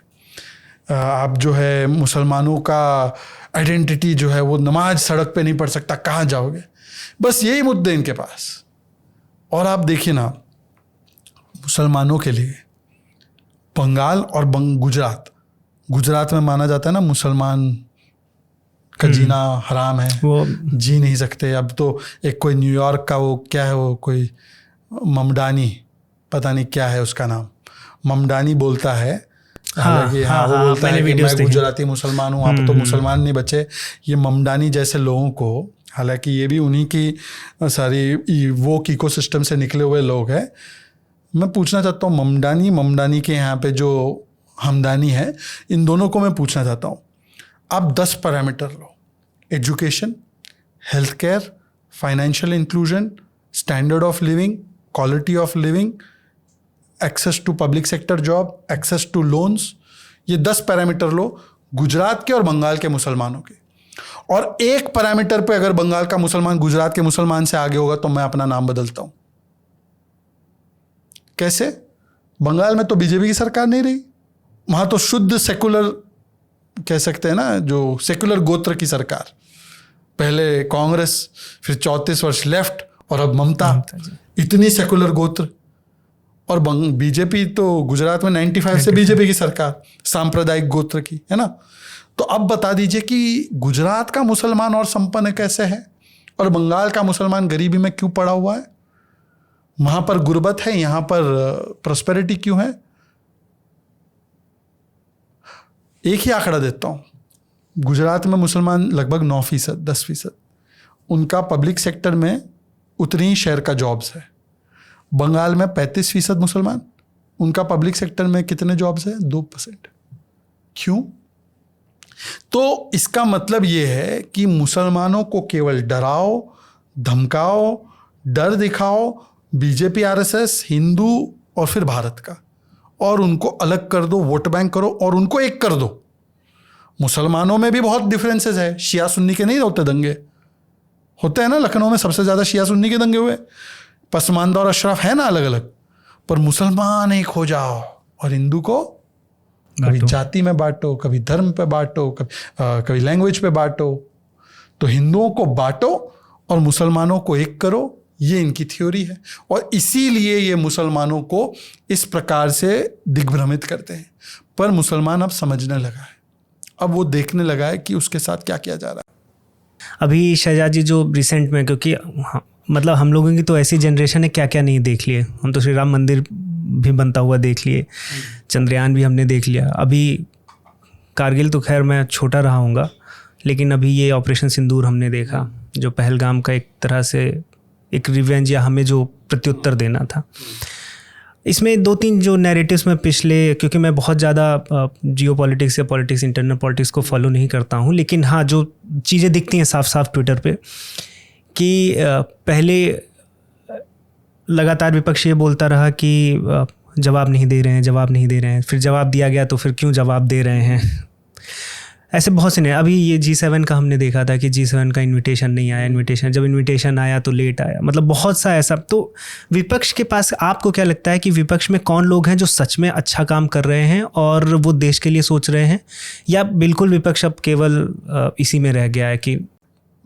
आप जो है मुसलमानों का आइडेंटिटी जो है वो नमाज सड़क पे नहीं पढ़ सकता, कहाँ जाओगे? बस यही मुद्दे इनके पास। और आप देखिए ना, मुसलमानों के लिए बंगाल और गुजरात में माना जाता है ना मुसलमान का जीना हराम है, वो जी नहीं सकते। अब तो एक कोई न्यूयॉर्क का वो क्या है, वो कोई ममडानी, पता नहीं क्या है उसका नाम, ममडानी बोलता है। हालांकि वो बोलता है कि मैं गुजराती मुसलमान हूँ, वहाँ पर तो मुसलमान नहीं बचे। ये ममडानी जैसे लोगों को, हालांकि ये भी उन्हीं की सारी वो इकोसिस्टम से निकले हुए लोग हैं। मैं पूछना चाहता हूँ ममडानी के यहाँ पे जो हमदानी है, इन दोनों को मैं पूछना चाहता हूँ, आप 10 पैरामीटर लो: education, health care, financial inclusion, standard of living, quality of living, access to public sector job, access to loans. ये 10 पैरामीटर लो गुजरात के और बंगाल के मुसलमानों के, और एक पैरामीटर पे अगर बंगाल का मुसलमान गुजरात के मुसलमान से आगे होगा तो मैं अपना नाम बदलता हूं। कैसे? बंगाल में तो बीजेपी की सरकार नहीं रही, वहां तो शुद्ध सेकुलर कह सकते हैं ना, जो सेकुलर गोत्र की सरकार, पहले कांग्रेस, फिर 34 वर्ष लेफ्ट और अब ममता। इतनी सेकुलर गोत्र, और बीजेपी तो गुजरात में 95 से बीजेपी की सरकार, सांप्रदायिक गोत्र की, है ना। तो अब बता दीजिए कि गुजरात का मुसलमान और संपन्न कैसे है और बंगाल का मुसलमान गरीबी में क्यों पड़ा हुआ है? वहां पर गुर्बत है, यहां पर प्रॉस्पेरिटी क्यों है? एक ही आंकड़ा देता हूं, गुजरात में मुसलमान लगभग 9%, 10%, उनका पब्लिक सेक्टर में उतनी ही शेयर का जॉब्स है। बंगाल में 35% मुसलमान, उनका पब्लिक सेक्टर में कितने जॉब्स है? 2%। क्यों? तो इसका मतलब ये है कि मुसलमानों को केवल डराओ, धमकाओ, डर दिखाओ, बीजेपी, आरएसएस, हिंदू और फिर भारत का, और उनको अलग कर दो, वोट बैंक करो और उनको एक कर दो। मुसलमानों में भी बहुत डिफरेंसेस है, शिया सुन्नी के नहीं होते दंगे, होते हैं ना। लखनऊ में सबसे ज़्यादा शिया सुन्नी के दंगे हुए, पसमानदा और अशराफ है ना अलग अलग। पर मुसलमान एक हो जाओ और हिंदू को कभी जाति में बांटो, कभी धर्म पे बांटो, कभी लैंग्वेज पे बांटो। तो हिंदुओं को बांटो और मुसलमानों को एक करो, ये इनकी थ्योरी है। और इसीलिए ये मुसलमानों को इस प्रकार से दिग्भ्रमित करते हैं। पर मुसलमान अब समझने लगा है, अब वो देखने लगा है कि उसके साथ क्या किया जा रहा है। अभी शहजाद जी जो रिसेंट में, क्योंकि मतलब हम लोगों की तो ऐसी जनरेशन है क्या क्या नहीं देख लिए। हम तो श्री राम मंदिर भी बनता हुआ देख लिए, चंद्रयान भी हमने देख लिया। अभी कारगिल तो खैर मैं छोटा रहा हूँगा, लेकिन अभी ये ऑपरेशन सिंदूर हमने देखा, जो पहलगाम का एक तरह से एक रिवेंज या हमें जो प्रत्युत्तर देना था। इसमें 2-3 जो नैरेटिव्स में पिछले, क्योंकि मैं बहुत ज़्यादा जियो पॉलिटिक्स या पॉलिटिक्स, इंटरनल पॉलिटिक्स को फॉलो नहीं करता हूँ, लेकिन हाँ जो चीज़ें दिखती हैं साफ साफ ट्विटर पे कि पहले लगातार विपक्ष ये बोलता रहा कि जवाब नहीं दे रहे हैं, जवाब नहीं दे रहे हैं, फिर जवाब दिया गया तो फिर क्यों जवाब दे रहे हैं। ऐसे बहुत से नहीं। अभी ये G7 का हमने देखा था कि G7 का इनविटेशन नहीं आया, जब इनविटेशन आया तो लेट आया, मतलब बहुत सा ऐसा। तो विपक्ष के पास आपको क्या लगता है कि विपक्ष में कौन लोग हैं जो सच में अच्छा काम कर रहे हैं और वो देश के लिए सोच रहे हैं, या बिल्कुल विपक्ष अब केवल इसी में रह गया है कि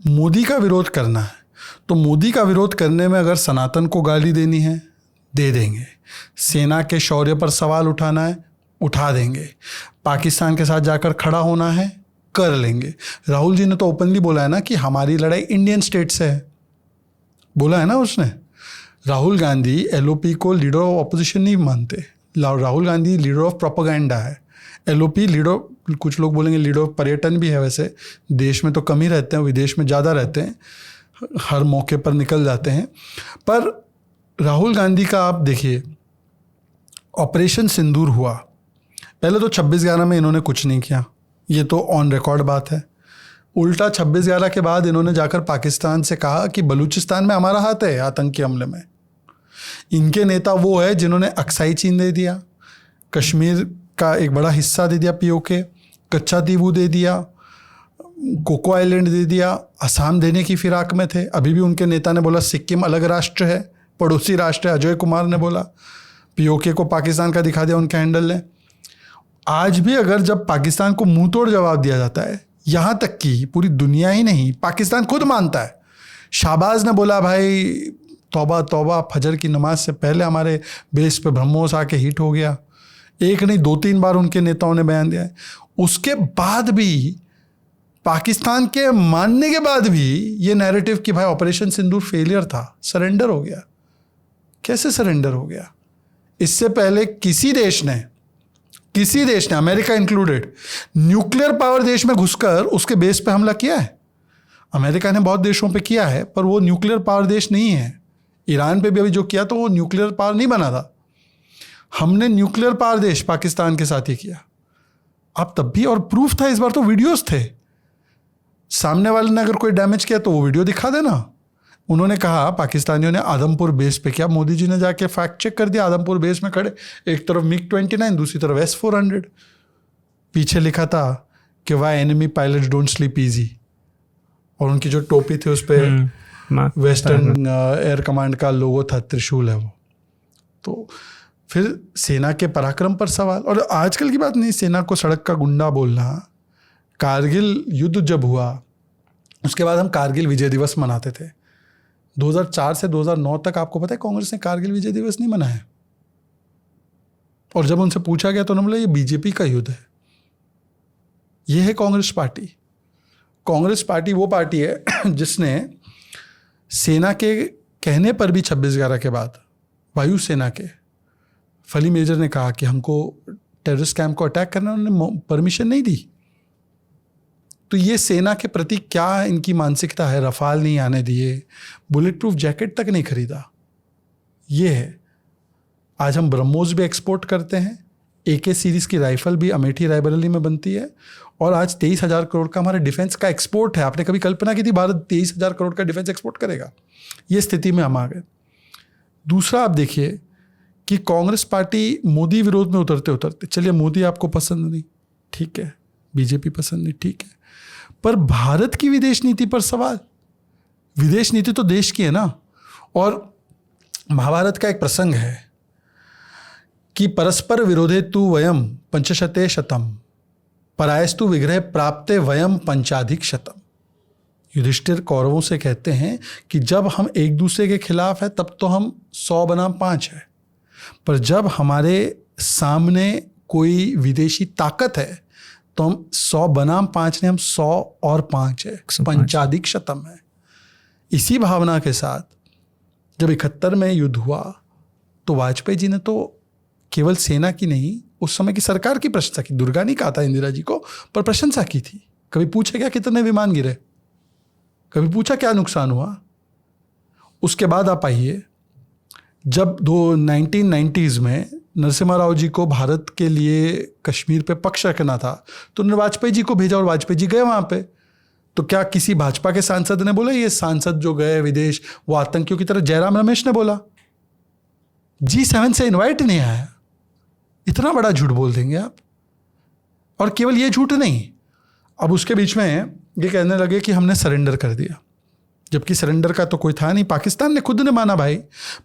मोदी का विरोध करना है? तो मोदी का विरोध करने में अगर सनातन को गाली देनी है, दे देंगे। सेना के शौर्य पर सवाल उठाना है, उठा देंगे। पाकिस्तान के साथ जाकर खड़ा होना है, कर लेंगे। राहुल जी ने तो ओपनली बोला है ना कि हमारी लड़ाई इंडियन स्टेट से है, बोला है ना उसने। राहुल गांधी एलओपी को लीडर ऑफ ऑपोजिशन नहीं मानते, Rahul Gandhi leader of propaganda है। एलओपी लीडर, कुछ लोग बोलेंगे लीडर ऑफ पर्यटन भी है, वैसे देश में तो कम ही रहते हैं, विदेश में ज़्यादा रहते हैं, हर मौके पर निकल जाते हैं। पर राहुल गांधी का आप देखिए, ऑपरेशन सिंदूर हुआ, पहले तो 26/11 में इन्होंने कुछ नहीं किया, ये तो ऑन रिकॉर्ड बात है। उल्टा 26/11 के बाद इन्होंने जाकर पाकिस्तान से कहा कि बलूचिस्तान में हमारा हाथ है आतंकी हमले में। इनके नेता वो है जिन्होंने अक्साई चीन दे दिया, कश्मीर का एक बड़ा हिस्सा दे दिया पीओके, कच्चा दीवू दे दिया, कोको आइलैंड दे दिया, असम देने की फिराक में थे। अभी भी उनके नेता ने बोला सिक्किम अलग राष्ट्र है, पड़ोसी राष्ट्र है। अजय कुमार ने बोला पीओके को पाकिस्तान का दिखा दिया उनके हैंडल ने। आज भी अगर जब पाकिस्तान को मुंह तोड़ जवाब दिया जाता है, यहाँ तक कि पूरी दुनिया ही नहीं, पाकिस्तान खुद मानता है। शाहबाज ने बोला भाई तौबा तौबा, फजर की नमाज से पहले हमारे बेस पे ब्रह्मोस आके हिट हो गया। एक नहीं 2-3 बार उनके नेताओं ने बयान दिया है। उसके बाद भी, पाकिस्तान के मानने के बाद भी ये नैरेटिव कि भाई ऑपरेशन सिंदूर फेलियर था, सरेंडर हो गया। कैसे सरेंडर हो गया? इससे पहले किसी देश ने, अमेरिका इंक्लूडेड, न्यूक्लियर पावर देश में घुसकर उसके बेस पे हमला किया है? अमेरिका ने बहुत देशों पे किया है, पर वो न्यूक्लियर पावर देश नहीं है। ईरान पे भी अभी जो किया तो वो न्यूक्लियर पावर नहीं बना था। हमने न्यूक्लियर पावर देश पाकिस्तान के साथ ही किया। अब तब भी, और प्रूफ था, इस बार तो वीडियोस थे। सामने वाले ने अगर कोई डैमेज किया तो वो वीडियो दिखा देना। उन्होंने कहा पाकिस्तानियों ने आदमपुर बेस पे किया, मोदी जी ने जाके फैक्ट चेक कर दिया। आदमपुर बेस में खड़े, एक तरफ MiG-29, दूसरी तरफ S-400, पीछे लिखा था कि why enemy pilots don't sleep easy, और उनकी जो टोपी थी उस पर वेस्टर्न एयर कमांड का लोगो था, त्रिशूल है वो। तो फिर सेना के पराक्रम पर सवाल। और आजकल की बात नहीं, सेना को सड़क का गुंडा बोलना। कारगिल युद्ध जब हुआ उसके बाद हम कारगिल विजय दिवस मनाते थे, 2004 से 2009 तक आपको पता है कांग्रेस ने कारगिल विजय दिवस नहीं मनाया, और जब उनसे पूछा गया तो उन्होंने बोला ये बीजेपी का युद्ध है। ये है कांग्रेस पार्टी। कांग्रेस पार्टी वो पार्टी है जिसने सेना के कहने पर भी 26/11 के बाद वायुसेना के फली मेजर ने कहा कि हमको टेररिस्ट कैंप को अटैक करना, उन्होंने परमिशन नहीं दी। तो ये सेना के प्रति क्या इनकी मानसिकता है, रफाल नहीं आने दिए, बुलेट प्रूफ जैकेट तक नहीं खरीदा। ये है। आज हम ब्रह्मोस भी एक्सपोर्ट करते हैं, AK सीरीज की राइफल भी अमेठी रायबरेली में बनती है, और आज 23,000 करोड़ का हमारे डिफेंस का एक्सपोर्ट है। आपने कभी कल्पना की थी भारत 23,000 करोड़ का डिफेंस एक्सपोर्ट करेगा? ये स्थिति में हम आ गए। दूसरा, आप देखिए कि कांग्रेस पार्टी मोदी विरोध में उतरते उतरते, चलिए मोदी आपको पसंद नहीं, ठीक है, बीजेपी पसंद नहीं, ठीक है, पर भारत की विदेश नीति पर सवाल। विदेश नीति तो देश की है ना। और महाभारत का एक प्रसंग है कि परस्पर विरोधे तु वयम पंचशते शतम परायस्तु विग्रह प्राप्ते वयम पंचाधिक शतम। युधिष्ठिर कौरवों से कहते हैं कि जब हम एक दूसरे के खिलाफ है तब तो हम 100 बनाम 5 है, पर जब हमारे सामने कोई विदेशी ताकत है तो हम 100 बनाम 5 नहीं, हम 100 और 5 है, पंचाधिक शतम है। इसी भावना के साथ जब 71 में युद्ध हुआ तो वाजपेयी जी ने तो केवल सेना की नहीं, उस समय की सरकार की प्रशंसा की। दुर्गा नहीं कहा था इंदिरा जी को, पर प्रशंसा की थी। कभी पूछा क्या कितने विमान गिरे? कभी पूछा क्या नुकसान हुआ? उसके बाद आप आइए, जब 1990s में नरसिम्हा राव जी को भारत के लिए कश्मीर पे पक्ष रखना था तो उन्होंने वाजपेयी जी को भेजा और वाजपेयी जी गए वहाँ पे। तो क्या किसी भाजपा के सांसद ने बोला ये सांसद जो गए विदेश वो आतंकियों की तरह? जयराम रमेश ने बोला। G7 से इनवाइट नहीं आया। इतना बड़ा झूठ बोल देंगे आप? और केवल ये झूठ नहीं, अब उसके बीच में ये कहने लगे कि हमने सरेंडर कर दिया, जबकि सरेंडर का तो कोई था नहीं। पाकिस्तान ने खुद ने माना भाई।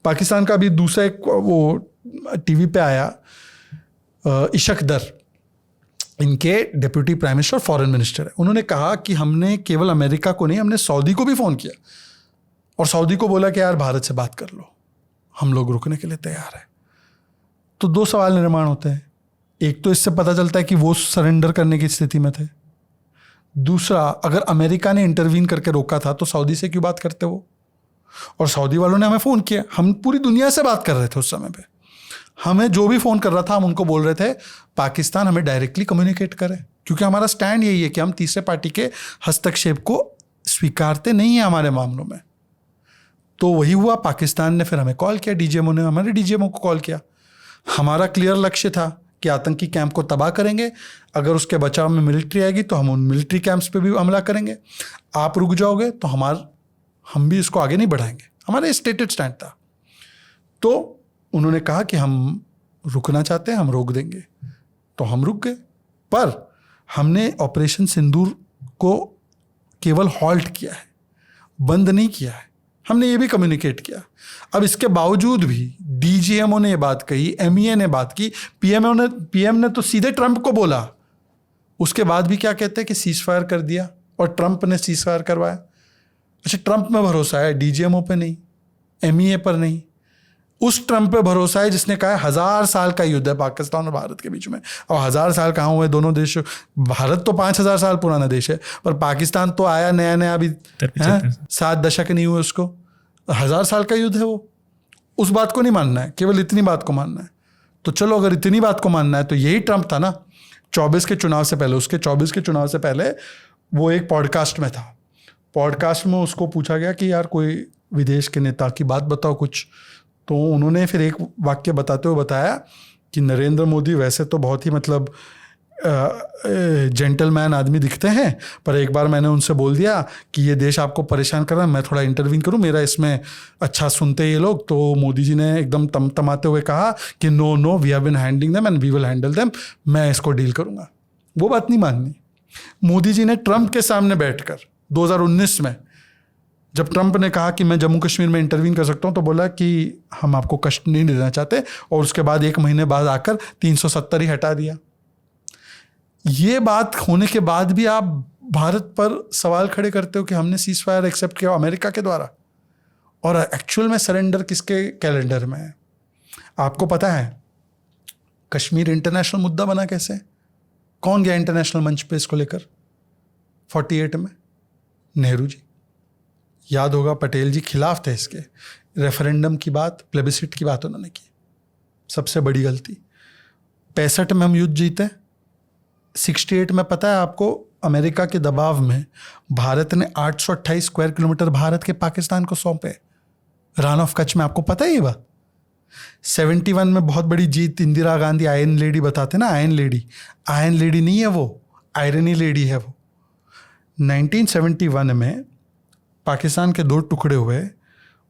पाकिस्तान का अभी दूसरा एक वो टीवी पे आया, इशक दर, इनके डिप्यूटी प्राइम मिनिस्टर और फॉरेन मिनिस्टर है, उन्होंने कहा कि हमने केवल अमेरिका को नहीं, हमने सऊदी को भी फ़ोन किया और सऊदी को बोला कि यार भारत से बात कर लो, हम लोग रुकने के लिए तैयार है। तो 2 सवाल निर्माण होते हैं। एक तो इससे पता चलता है कि वो सरेंडर करने की स्थिति में थे। दूसरा, अगर अमेरिका ने इंटरवीन करके रोका था तो सऊदी से क्यों बात करते वो? और सऊदी वालों ने हमें फ़ोन किया, हम पूरी दुनिया से बात कर रहे थे उस समय पे। हमें जो भी फ़ोन कर रहा था हम उनको बोल रहे थे पाकिस्तान हमें डायरेक्टली कम्युनिकेट करे, क्योंकि हमारा स्टैंड यही है कि हम तीसरे पार्टी के हस्तक्षेप को स्वीकारते नहीं हैं हमारे मामलों में। तो वही हुआ, पाकिस्तान ने फिर हमें कॉल किया, डीजीएमओ ने हमारे डीजीएमओ को कॉल किया। हमारा क्लियर लक्ष्य था कि आतंकी कैंप को तबाह करेंगे, अगर उसके बचाव में मिलिट्री आएगी तो हम उन मिलिट्री कैंप्स पे भी हमला करेंगे, आप रुक जाओगे तो हम भी इसको आगे नहीं बढ़ाएंगे। हमारा स्टेटेड स्टैंड था। तो उन्होंने कहा कि हम रुकना चाहते हैं, हम रोक देंगे, तो हम रुक गए। पर हमने ऑपरेशन सिंदूर को केवल हॉल्ट किया है, बंद नहीं किया है। हमने ये भी कम्युनिकेट किया। अब इसके बावजूद भी डीजीएमओ ने ये बात कही, MEA ने बात की, पीएम ने तो सीधे ट्रंप को बोला। उसके बाद भी क्या कहते हैं कि सीज फायर कर दिया और ट्रंप ने सीज फायर करवाया। अच्छा, ट्रंप में भरोसा है, डीजीएमओ पे नहीं, MEA पर नहीं। उस ट्रंप पे भरोसा है जिसने कहा 1000 साल का युद्ध है पाकिस्तान और भारत के बीच में। और 1000 साल कहाँ हुए दोनों देश? भारत तो 5000 साल पुराना देश है, पर पाकिस्तान तो आया नया नया, अभी 7 दशक नहीं हुए उसको। 1000 साल का युद्ध है वो। उस बात को नहीं मानना है, केवल इतनी बात को मानना है। तो चलो, अगर इतनी बात को मानना है तो यही ट्रंप था ना 24 के चुनाव से पहले। उसके 24 के चुनाव से पहले वो एक पॉडकास्ट में था। पॉडकास्ट में उसको पूछा गया कि यार कोई विदेश के नेता की बात बताओ कुछ। तो उन्होंने फिर एक वाक्य बताते हुए बताया कि नरेंद्र मोदी वैसे तो बहुत ही मतलब जेंटलमैन आदमी दिखते हैं, पर एक बार मैंने उनसे बोल दिया कि ये देश आपको परेशान कर रहा है, मैं थोड़ा इंटरवीन करूं, मेरा इसमें अच्छा सुनते हैं ये लोग। तो मोदी जी ने एकदम तमतमाते हुए कहा कि no we have been handling them and we will handle them, मैं इसको डील करूंगा। वो बात नहीं माननी। मोदी जी ने ट्रंप के सामने बैठकर 2019 में जब ट्रंप ने कहा कि मैं जम्मू कश्मीर में इंटरवीन कर सकता हूं, तो बोला कि हम आपको कष्ट नहीं देना चाहते, और उसके बाद 1 महीने बाद आकर 370 ही हटा दिया। ये बात होने के बाद भी आप भारत पर सवाल खड़े करते हो कि हमने सीज फायर एक्सेप्ट किया अमेरिका के द्वारा। और एक्चुअल में सरेंडर किसके कैलेंडर में है? आपको पता है कश्मीर इंटरनेशनल मुद्दा बना कैसे? कौन गया इंटरनेशनल मंच पे इसको लेकर 48 में? नेहरू जी। याद होगा पटेल जी खिलाफ थे इसके। रेफरेंडम की बात, प्लेबिसिट की बात उन्होंने की। सबसे बड़ी गलती। 65 में हम युद्ध जीते, 68 में पता है आपको अमेरिका के दबाव में भारत ने 828 स्क्वायर किलोमीटर भारत के पाकिस्तान को सौंपे रान ऑफ कच्छ में। आपको पता है ये बात? 71 में बहुत बड़ी जीत, इंदिरा गांधी आयरन लेडी बताते ना, आयरन लेडी नहीं है वो, आयरनी लेडी है वो। 1971 में पाकिस्तान के 2 टुकड़े हुए,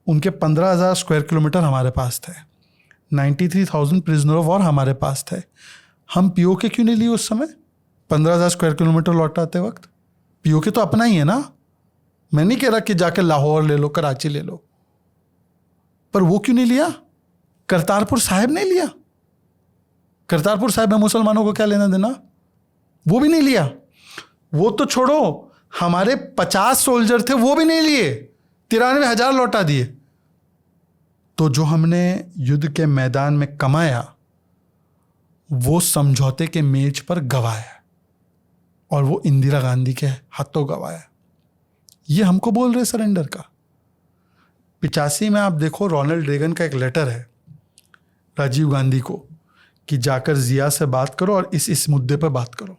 उनके 15,000 स्क्वायर किलोमीटर हमारे पास थे, 93,000 प्रिजनर ऑफ वॉर हमारे पास थे। हम पीओके क्यों नहीं लिए उस समय 15,000 स्क्वायर किलोमीटर लौटाते वक्त? पीओके तो अपना ही है ना। मैं नहीं कह रहा कि जाके लाहौर ले लो, कराची ले लो, पर वो क्यों नहीं लिया? करतारपुर साहिब नहीं लिया। करतारपुर साहिब में मुसलमानों को क्या लेना देना? वो भी नहीं लिया। वो तो छोड़ो, हमारे 50 सोल्जर थे वो भी नहीं लिए, 93,000 लौटा दिए। तो जो हमने युद्ध के मैदान में कमाया वो समझौते के मेज पर गवाया, और वो इंदिरा गांधी के हाथों गवाया। ये हमको बोल रहे सरेंडर का। 85 में आप देखो रोनाल्ड रेगन का एक लेटर है राजीव गांधी को कि जाकर जिया से बात करो और इस मुद्दे पर बात करो।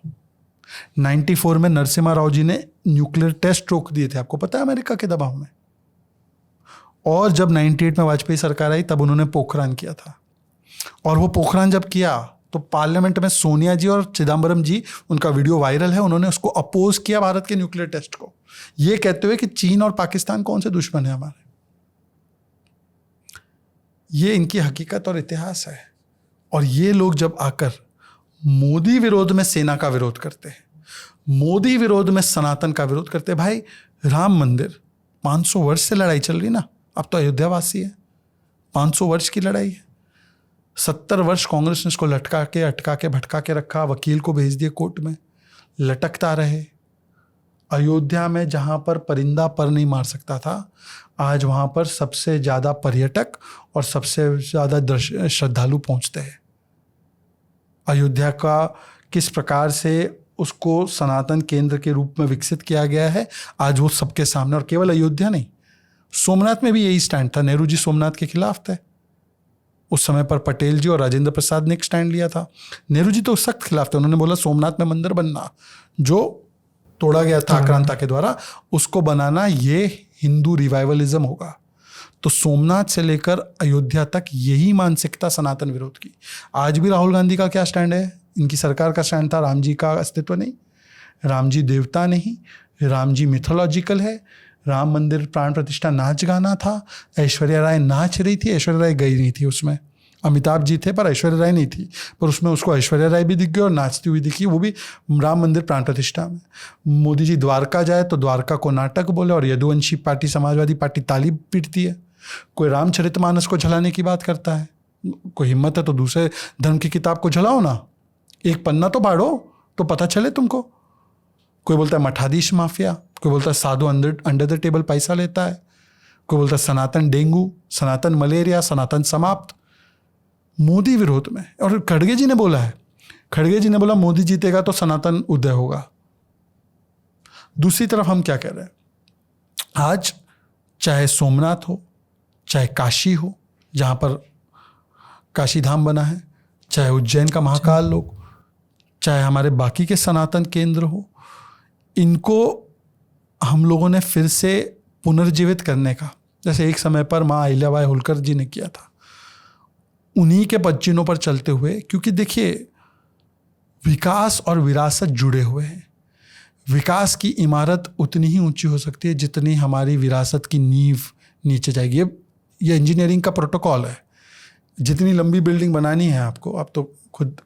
94 में नरसिम्हा राव जी ने न्यूक्लियर टेस्ट रोक दिए थे, आपको पता है, अमेरिका के दबाव में। और जब 98 में वाजपेयी सरकार आई तब उन्होंने पोखरान किया था, और वो पोखरान जब किया तो पार्लियामेंट में सोनिया जी और चिदम्बरम जी, उनका वीडियो वायरल है, उन्होंने उसको अपोज किया भारत के न्यूक्लियर टेस्ट को, ये कहते हुए कि चीन और पाकिस्तान कौन से दुश्मन है हमारे। ये इनकी हकीकत और इतिहास है। और ये लोग जब आकर मोदी विरोध में सेना का विरोध करते हैं, मोदी विरोध में सनातन का विरोध करते हैं, भाई राम मंदिर 500 वर्ष से लड़ाई चल रही ना, अब तो अयोध्यावासी है, 500 वर्ष की लड़ाई है। 70 वर्ष कांग्रेस ने इसको लटका के अटका के भटका के रखा, वकील को भेज दिए कोर्ट में, लटकता रहे। अयोध्या में जहाँ पर परिंदा पर नहीं मार सकता था, आज वहाँ पर सबसे ज़्यादा पर्यटक और सबसे ज़्यादा श्रद्धालु पहुँचते हैं। अयोध्या का किस प्रकार से उसको सनातन केंद्र के रूप में विकसित किया गया है आज वो सबके सामने। और केवल अयोध्या नहीं, सोमनाथ में भी यही स्टैंड था। नेहरू जी सोमनाथ के खिलाफ थे उस समय पर, पटेल जी और राजेंद्र प्रसाद ने एक स्टैंड लिया था। नेहरू जी तो सख्त खिलाफ थे, उन्होंने बोला सोमनाथ में मंदिर बनना जो तोड़ा गया था आक्रांता के द्वारा, उसको बनाना ये हिंदू रिवाइवलिज्म होगा। तो सोमनाथ से लेकर अयोध्या तक यही मानसिकता सनातन विरोध की। आज भी राहुल गांधी का क्या स्टैंड है? इनकी सरकार का स्टैंड था राम जी का अस्तित्व नहीं, राम जी देवता नहीं, राम जी मिथोलॉजिकल है, राम मंदिर प्राण प्रतिष्ठा नाच गाना था, ऐश्वर्या राय नाच रही थी, ऐश्वर्या राय गई नहीं थी उसमें, अमिताभ जी थे पर ऐश्वर्या राय नहीं थी, पर उसमें उसको ऐश्वर्या राय भी दिख गई और नाचती हुई दिखी, वो भी राम मंदिर प्राण प्रतिष्ठा में। मोदी जी द्वारका जाए तो द्वारका को नाटक बोले और यदुवंशी पार्टी समाजवादी पार्टी ताली पीटती है। कोई रामचरितमानस को झलाने की बात करता है, कोई हिम्मत है तो दूसरे धर्म की किताब को झलाओ ना, एक पन्ना तो फाड़ो तो पता चले तुमको। कोई बोलता है मठाधीश माफिया, कोई बोलता है साधु अंडर द टेबल पैसा लेता है, कोई बोलता है सनातन डेंगू, सनातन मलेरिया, सनातन समाप्त। मोदी विरोध में, और खड़गे जी ने बोला है, खड़गे जी ने बोला मोदी जीतेगा तो सनातन उदय होगा। दूसरी तरफ हम क्या कह रहे हैं, आज चाहे सोमनाथ हो, चाहे काशी हो जहाँ पर काशी धाम बना है, चाहे उज्जैन का महाकाल हो, चाहे हमारे बाकी के सनातन केंद्र हो, इनको हम लोगों ने फिर से पुनर्जीवित करने का, जैसे एक समय पर माँ अहिल्याबाई होलकर जी ने किया था, उन्हीं के पदचिन्हों पर चलते हुए। क्योंकि देखिए विकास और विरासत जुड़े हुए हैं। विकास की इमारत उतनी ही ऊंची हो सकती है जितनी हमारी विरासत की नींव नीचे जाएगी। ये इंजीनियरिंग का प्रोटोकॉल है, जितनी लंबी बिल्डिंग बनानी है आपको, आप तो खुद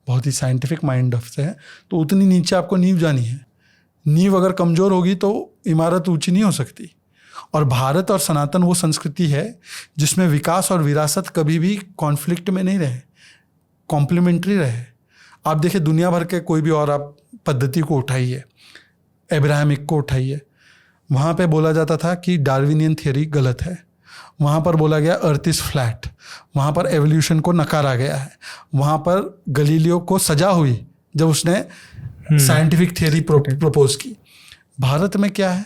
बहुत ही साइंटिफिक माइंड से है, तो उतनी नीचे आपको नींव जानी है। नींव अगर कमज़ोर होगी तो इमारत ऊंची नहीं हो सकती। और भारत और सनातन वो संस्कृति है जिसमें विकास और विरासत कभी भी कॉन्फ्लिक्ट में नहीं रहे, कॉम्प्लीमेंट्री रहे। आप देखिए दुनिया भर के कोई भी और आप पद्धति को उठाइए, एब्राहमिक को उठाइए, वहाँ पे बोला जाता था कि डार्विनियन थियरी गलत है, वहाँ पर बोला गया अर्थ इज़ फ्लैट, वहाँ पर एवोल्यूशन को नकारा गया है, वहाँ पर गलीलियो को सजा हुई जब उसने साइंटिफिक थियरी प्रपोज की। भारत में क्या है?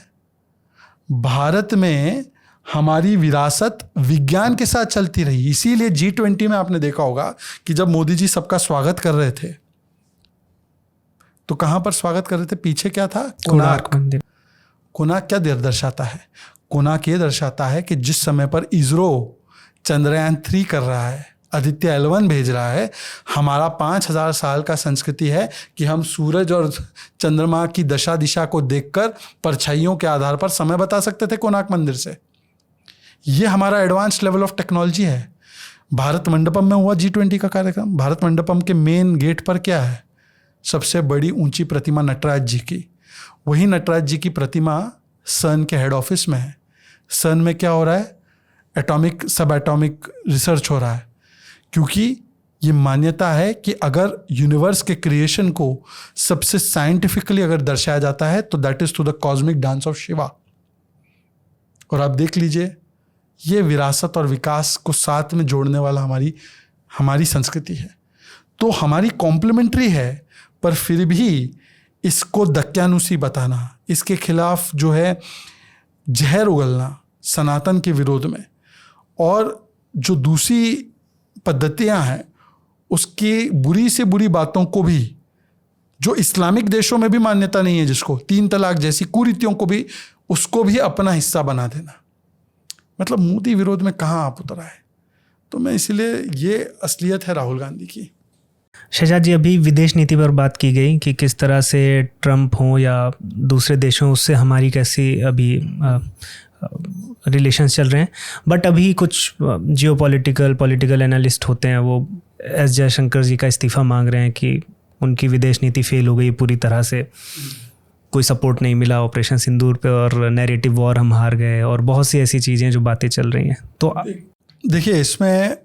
भारत में हमारी विरासत विज्ञान के साथ चलती रही। इसीलिए G20 में आपने देखा होगा कि जब मोदी जी सबका स्वागत कर रहे थे तो कहाँ पर स्वागत कर रहे थे? पीछे क्या था? कोणार्क मंदिर। कोणार्क क्या दर्शाता है? कोणार्क ये दर्शाता है कि जिस समय पर इसरो चंद्रयान 3 कर रहा है, आदित्य L1 भेज रहा है, हमारा 5000 साल का संस्कृति है कि हम सूरज और चंद्रमा की दशा दिशा को देखकर परछाइयों के आधार पर समय बता सकते थे कोणार्क मंदिर से। ये हमारा एडवांस लेवल ऑफ टेक्नोलॉजी है। भारत मंडपम में हुआ G20 का कार्यक्रम। भारत मंडपम के मेन गेट पर क्या है? सबसे बड़ी ऊंची प्रतिमा नटराज जी की। वही नटराज जी की प्रतिमा सन के हेड ऑफिस में है। सन में क्या हो रहा है? एटॉमिक सब एटॉमिक रिसर्च हो रहा है, क्योंकि ये मान्यता है कि अगर यूनिवर्स के क्रिएशन को सबसे साइंटिफिकली अगर दर्शाया जाता है तो that is through the cosmic dance of Shiva. और आप देख लीजिए, ये विरासत और विकास को साथ में जोड़ने वाला हमारी संस्कृति है। तो हमारी कॉम्प्लीमेंट्री है, पर फिर भी इसको दक्यानुसी बताना, इसके खिलाफ जो है जहर उगलना सनातन के विरोध में, और जो दूसरी पद्धतियां हैं उसकी बुरी से बुरी बातों को भी, जो इस्लामिक देशों में भी मान्यता नहीं है, जिसको 3 तलाक जैसी कुरीतियों को भी, उसको भी अपना हिस्सा बना देना। मतलब मोदी विरोध में कहाँ आप उतर आए? तो मैं इसलिए, ये असलियत है राहुल गांधी की। शहजाद जी, अभी विदेश नीति पर बात की गई कि किस तरह से ट्रंप हो या दूसरे देशों, उससे हमारी कैसी अभी रिलेशंस चल रहे हैं। बट अभी कुछ पॉलिटिकल एनालिस्ट होते हैं, वो एस जयशंकर जी का इस्तीफ़ा मांग रहे हैं कि उनकी विदेश नीति फेल हो गई पूरी तरह से, कोई सपोर्ट नहीं मिला ऑपरेशन सिंदूर पे, और नैरेटिव वॉर हम हार गए, और बहुत सी ऐसी चीज़ें जो बातें चल रही हैं। तो देखिए, इसमें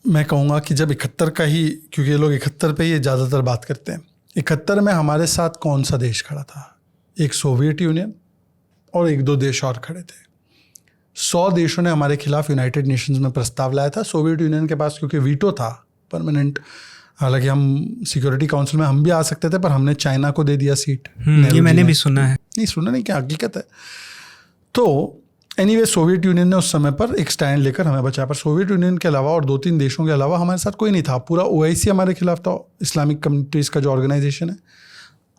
मैं कहूँगा कि जब 71 का ही, क्योंकि ये लोग 71 पे ही ज़्यादातर बात करते हैं, 71 में हमारे साथ कौन सा देश खड़ा था? एक सोवियत यूनियन और 1-2 देश और खड़े थे। 100 देशों ने हमारे खिलाफ यूनाइटेड नेशंस में प्रस्ताव लाया था। सोवियत यूनियन के पास क्योंकि वीटो था परमानेंट, हालांकि हम सिक्योरिटी काउंसिल में हम भी आ सकते थे, पर हमने चाइना को दे दिया सीट। ये मैंने भी सुना है। नहीं सुना नहीं, क्या हकीकत है। तो एनीवे, सोवियत यूनियन ने उस समय पर एक स्टैंड लेकर हमें बचाया, पर सोवियत यूनियन के अलावा और 2-3 देशों के अलावा हमारे साथ कोई नहीं था। पूरा OIC हमारे खिलाफ था, इस्लामिक कम्युनिटीज़ का जो ऑर्गेनाइजेशन है।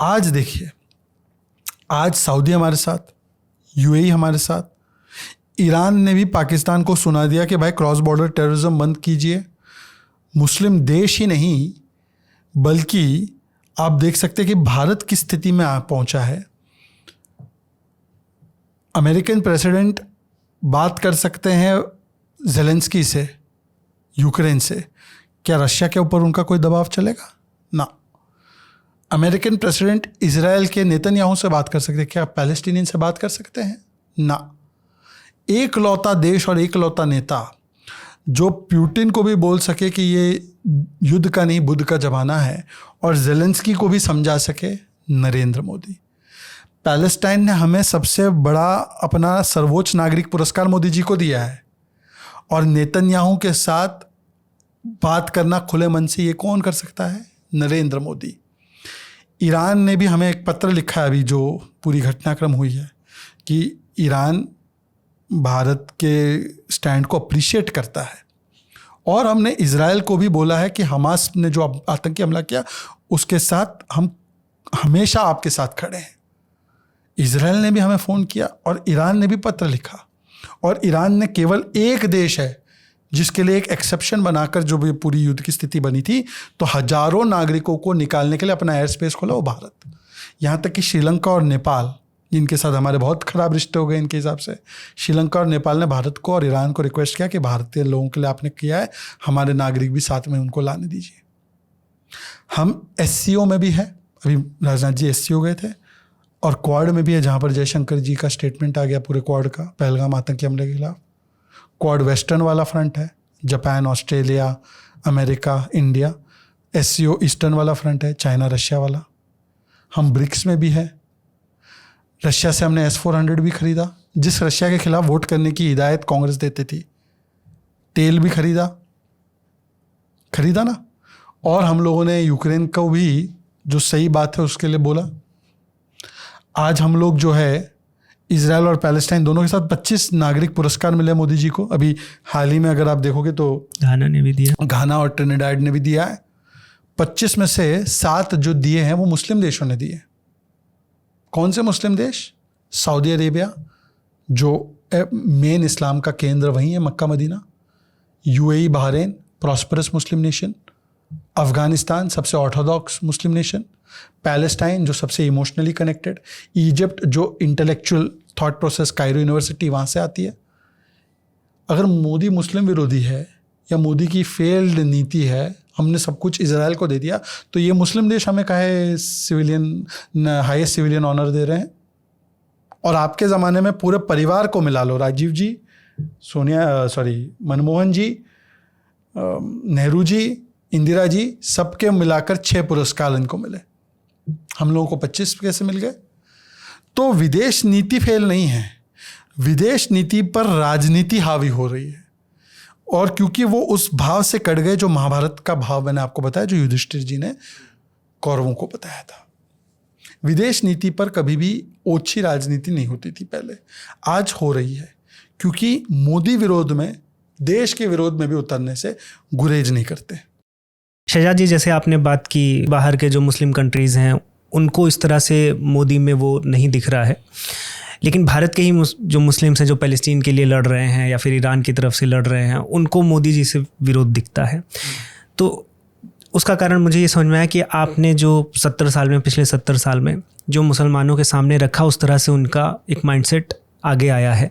आज देखिए, आज सऊदी हमारे साथ, UAE हमारे साथ, ईरान ने भी पाकिस्तान को सुना दिया कि भाई क्रॉस बॉर्डर टेररिज्म बंद कीजिए। मुस्लिम देश ही नहीं, बल्कि आप देख सकते हैं कि भारत किस स्थिति में पहुंचा है। अमेरिकन प्रेसिडेंट बात कर सकते हैं ज़ेलेंस्की से, यूक्रेन से, क्या रशिया के ऊपर उनका कोई दबाव चलेगा? ना। अमेरिकन प्रेसिडेंट इजराइल के नेतन्याहू से बात कर सकते हैं, क्या पैलेस्टीनियन से बात कर सकते हैं? ना। एकलौता देश और एकलौता नेता जो प्यूटिन को भी बोल सके कि ये युद्ध का नहीं बुद्ध का ज़माना है, और ज़ेलेंस्की को भी समझा सके, नरेंद्र मोदी। पैलेस्टाइन ने हमें सबसे बड़ा अपना सर्वोच्च नागरिक पुरस्कार मोदी जी को दिया है, और नेतन्याहू के साथ बात करना खुले मन से ये कौन कर सकता है? नरेंद्र मोदी। ईरान ने भी हमें एक पत्र लिखा है अभी, जो पूरी घटनाक्रम हुई है, कि ईरान भारत के स्टैंड को अप्रिशिएट करता है। और हमने इजराइल को भी बोला है कि हमास ने जो आतंकी हमला किया उसके साथ हम हमेशा आपके साथ खड़े हैं। इजराइल ने भी हमें फ़ोन किया और ईरान ने भी पत्र लिखा, और ईरान ने केवल एक देश है जिसके लिए एक एक्सेप्शन बनाकर जो भी पूरी युद्ध की स्थिति बनी थी, तो हजारों नागरिकों को निकालने के लिए अपना एयर स्पेस खोला, वो भारत। यहाँ तक कि श्रीलंका और नेपाल, जिनके साथ हमारे बहुत ख़राब रिश्ते हो गए इनके हिसाब से, श्रीलंका और नेपाल ने भारत को और ईरान को रिक्वेस्ट किया कि भारतीय लोगों के लिए आपने किया है, हमारे नागरिक भी साथ में उनको लाने दीजिए। हम SCO में भी है, अभी राजनाथ जी SCO गए थे, और क्वाड में भी है, जहाँ पर जयशंकर जी का स्टेटमेंट आ गया पूरे क्वाड का पहलगाम आतंकी हमले के खिलाफ। क्वाड वेस्टर्न वाला फ्रंट है, Japan, Australia, America, India. SCO eastern वाला फ्रंट है, चाइना, रशिया वाला। हम ब्रिक्स में भी है, रशिया से हमने S-400 भी खरीदा, जिस रशिया के खिलाफ वोट करने की हिदायत कांग्रेस देती थी, तेल भी खरीदा ना, और हम लोगों ने यूक्रेन को भी जो सही बात है उसके लिए बोला। आज हम लोग जो है इजराइल और पैलेस्टाइन दोनों के साथ 25 नागरिक पुरस्कार मिले मोदी जी को। अभी हाल ही में अगर आप देखोगे तो घाना ने भी दिया, घाना और ट्रिनिडाड ने भी दिया है। 25 में से 7 जो दिए हैं वो मुस्लिम देशों ने दिए। कौन से मुस्लिम देश? सऊदी अरेबिया जो मेन इस्लाम का केंद्र वहीं है, Mecca Medina. UAE Bahrain prosperous Muslim nation. Afghanistan सबसे ऑर्थोडॉक्स मुस्लिम नेशन। पैलेस्टाइन जो सबसे इमोशनली कनेक्टेड। इजिप्ट जो intellectual thought process, Cairo University वहाँ से आती है। अगर मोदी मुस्लिम विरोधी है या मोदी की फेल्ड नीति है, हमने सब कुछ इजराइल को दे दिया, तो ये मुस्लिम देश हमें काहे हाईएस्ट सिविलियन ऑनर दे रहे हैं? और आपके ज़माने में पूरे परिवार को मिला लो, राजीव जी, मनमोहन जी, नेहरू जी, इंदिरा जी, सबके मिलाकर 6 पुरस्कार इनको मिले। हम लोगों को 25 कैसे मिल गए? तो विदेश नीति फेल नहीं है, विदेश नीति पर राजनीति हावी हो रही है। और क्योंकि वो उस भाव से कट गए जो महाभारत का भाव मैंने आपको बताया, जो युधिष्ठिर जी ने कौरवों को बताया था। विदेश नीति पर कभी भी ओछी राजनीति नहीं होती थी पहले, आज हो रही है, क्योंकि मोदी विरोध में, देश के विरोध में भी उतरने से गुरेज नहीं करते। शहजाद जी, जैसे आपने बात की बाहर के जो मुस्लिम कंट्रीज़ हैं उनको इस तरह से मोदी में वो नहीं दिख रहा है, लेकिन भारत के ही जो मुस्लिम्स हैं जो पैलेस्टीन के लिए लड़ रहे हैं या फिर ईरान की तरफ से लड़ रहे हैं, उनको मोदी जी से विरोध दिखता है। तो उसका कारण मुझे ये समझ में आया कि आपने जो पिछले 70 साल में जो मुसलमानों के सामने रखा, उस तरह से उनका एक माइंडसेट आगे आया है।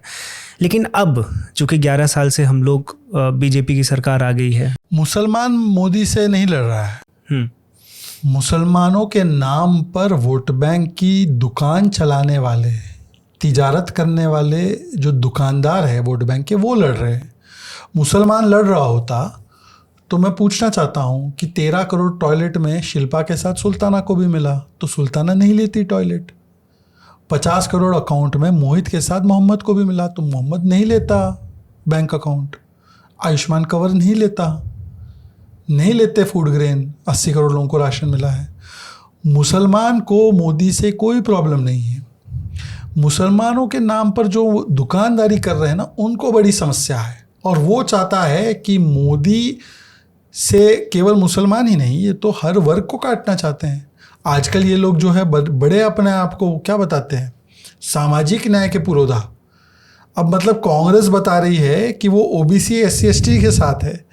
लेकिन अब चूँकि 11 साल से हम लोग बीजेपी की सरकार आ गई है, मुसलमान मोदी से नहीं लड़ रहा है। मुसलमानों के नाम पर वोट बैंक की दुकान चलाने वाले, तिजारत करने वाले जो दुकानदार है वोट बैंक के, वो लड़ रहे हैं। मुसलमान लड़ रहा होता तो मैं पूछना चाहता हूँ कि 13 करोड़ टॉयलेट में शिल्पा के साथ सुल्ताना को भी मिला, तो सुल्ताना नहीं लेती टॉयलेट। 50 करोड़ अकाउंट में मोहित के साथ मोहम्मद को भी मिला, तो मोहम्मद नहीं लेता बैंक अकाउंट। आयुष्मान कवर नहीं लेते फूड ग्रेन, 80 करोड़ लोगों को राशन मिला है। मुसलमान को मोदी से कोई प्रॉब्लम नहीं है। मुसलमानों के नाम पर जो दुकानदारी कर रहे हैं ना, उनको बड़ी समस्या है। और वो चाहता है कि मोदी से केवल मुसलमान ही नहीं, ये तो हर वर्ग को काटना चाहते हैं। आजकल ये लोग जो है बड़े अपने आप को क्या बताते हैं, सामाजिक न्याय के पुरोधा। अब मतलब कांग्रेस बता रही है कि वो ओबीसी SC ST के साथ है।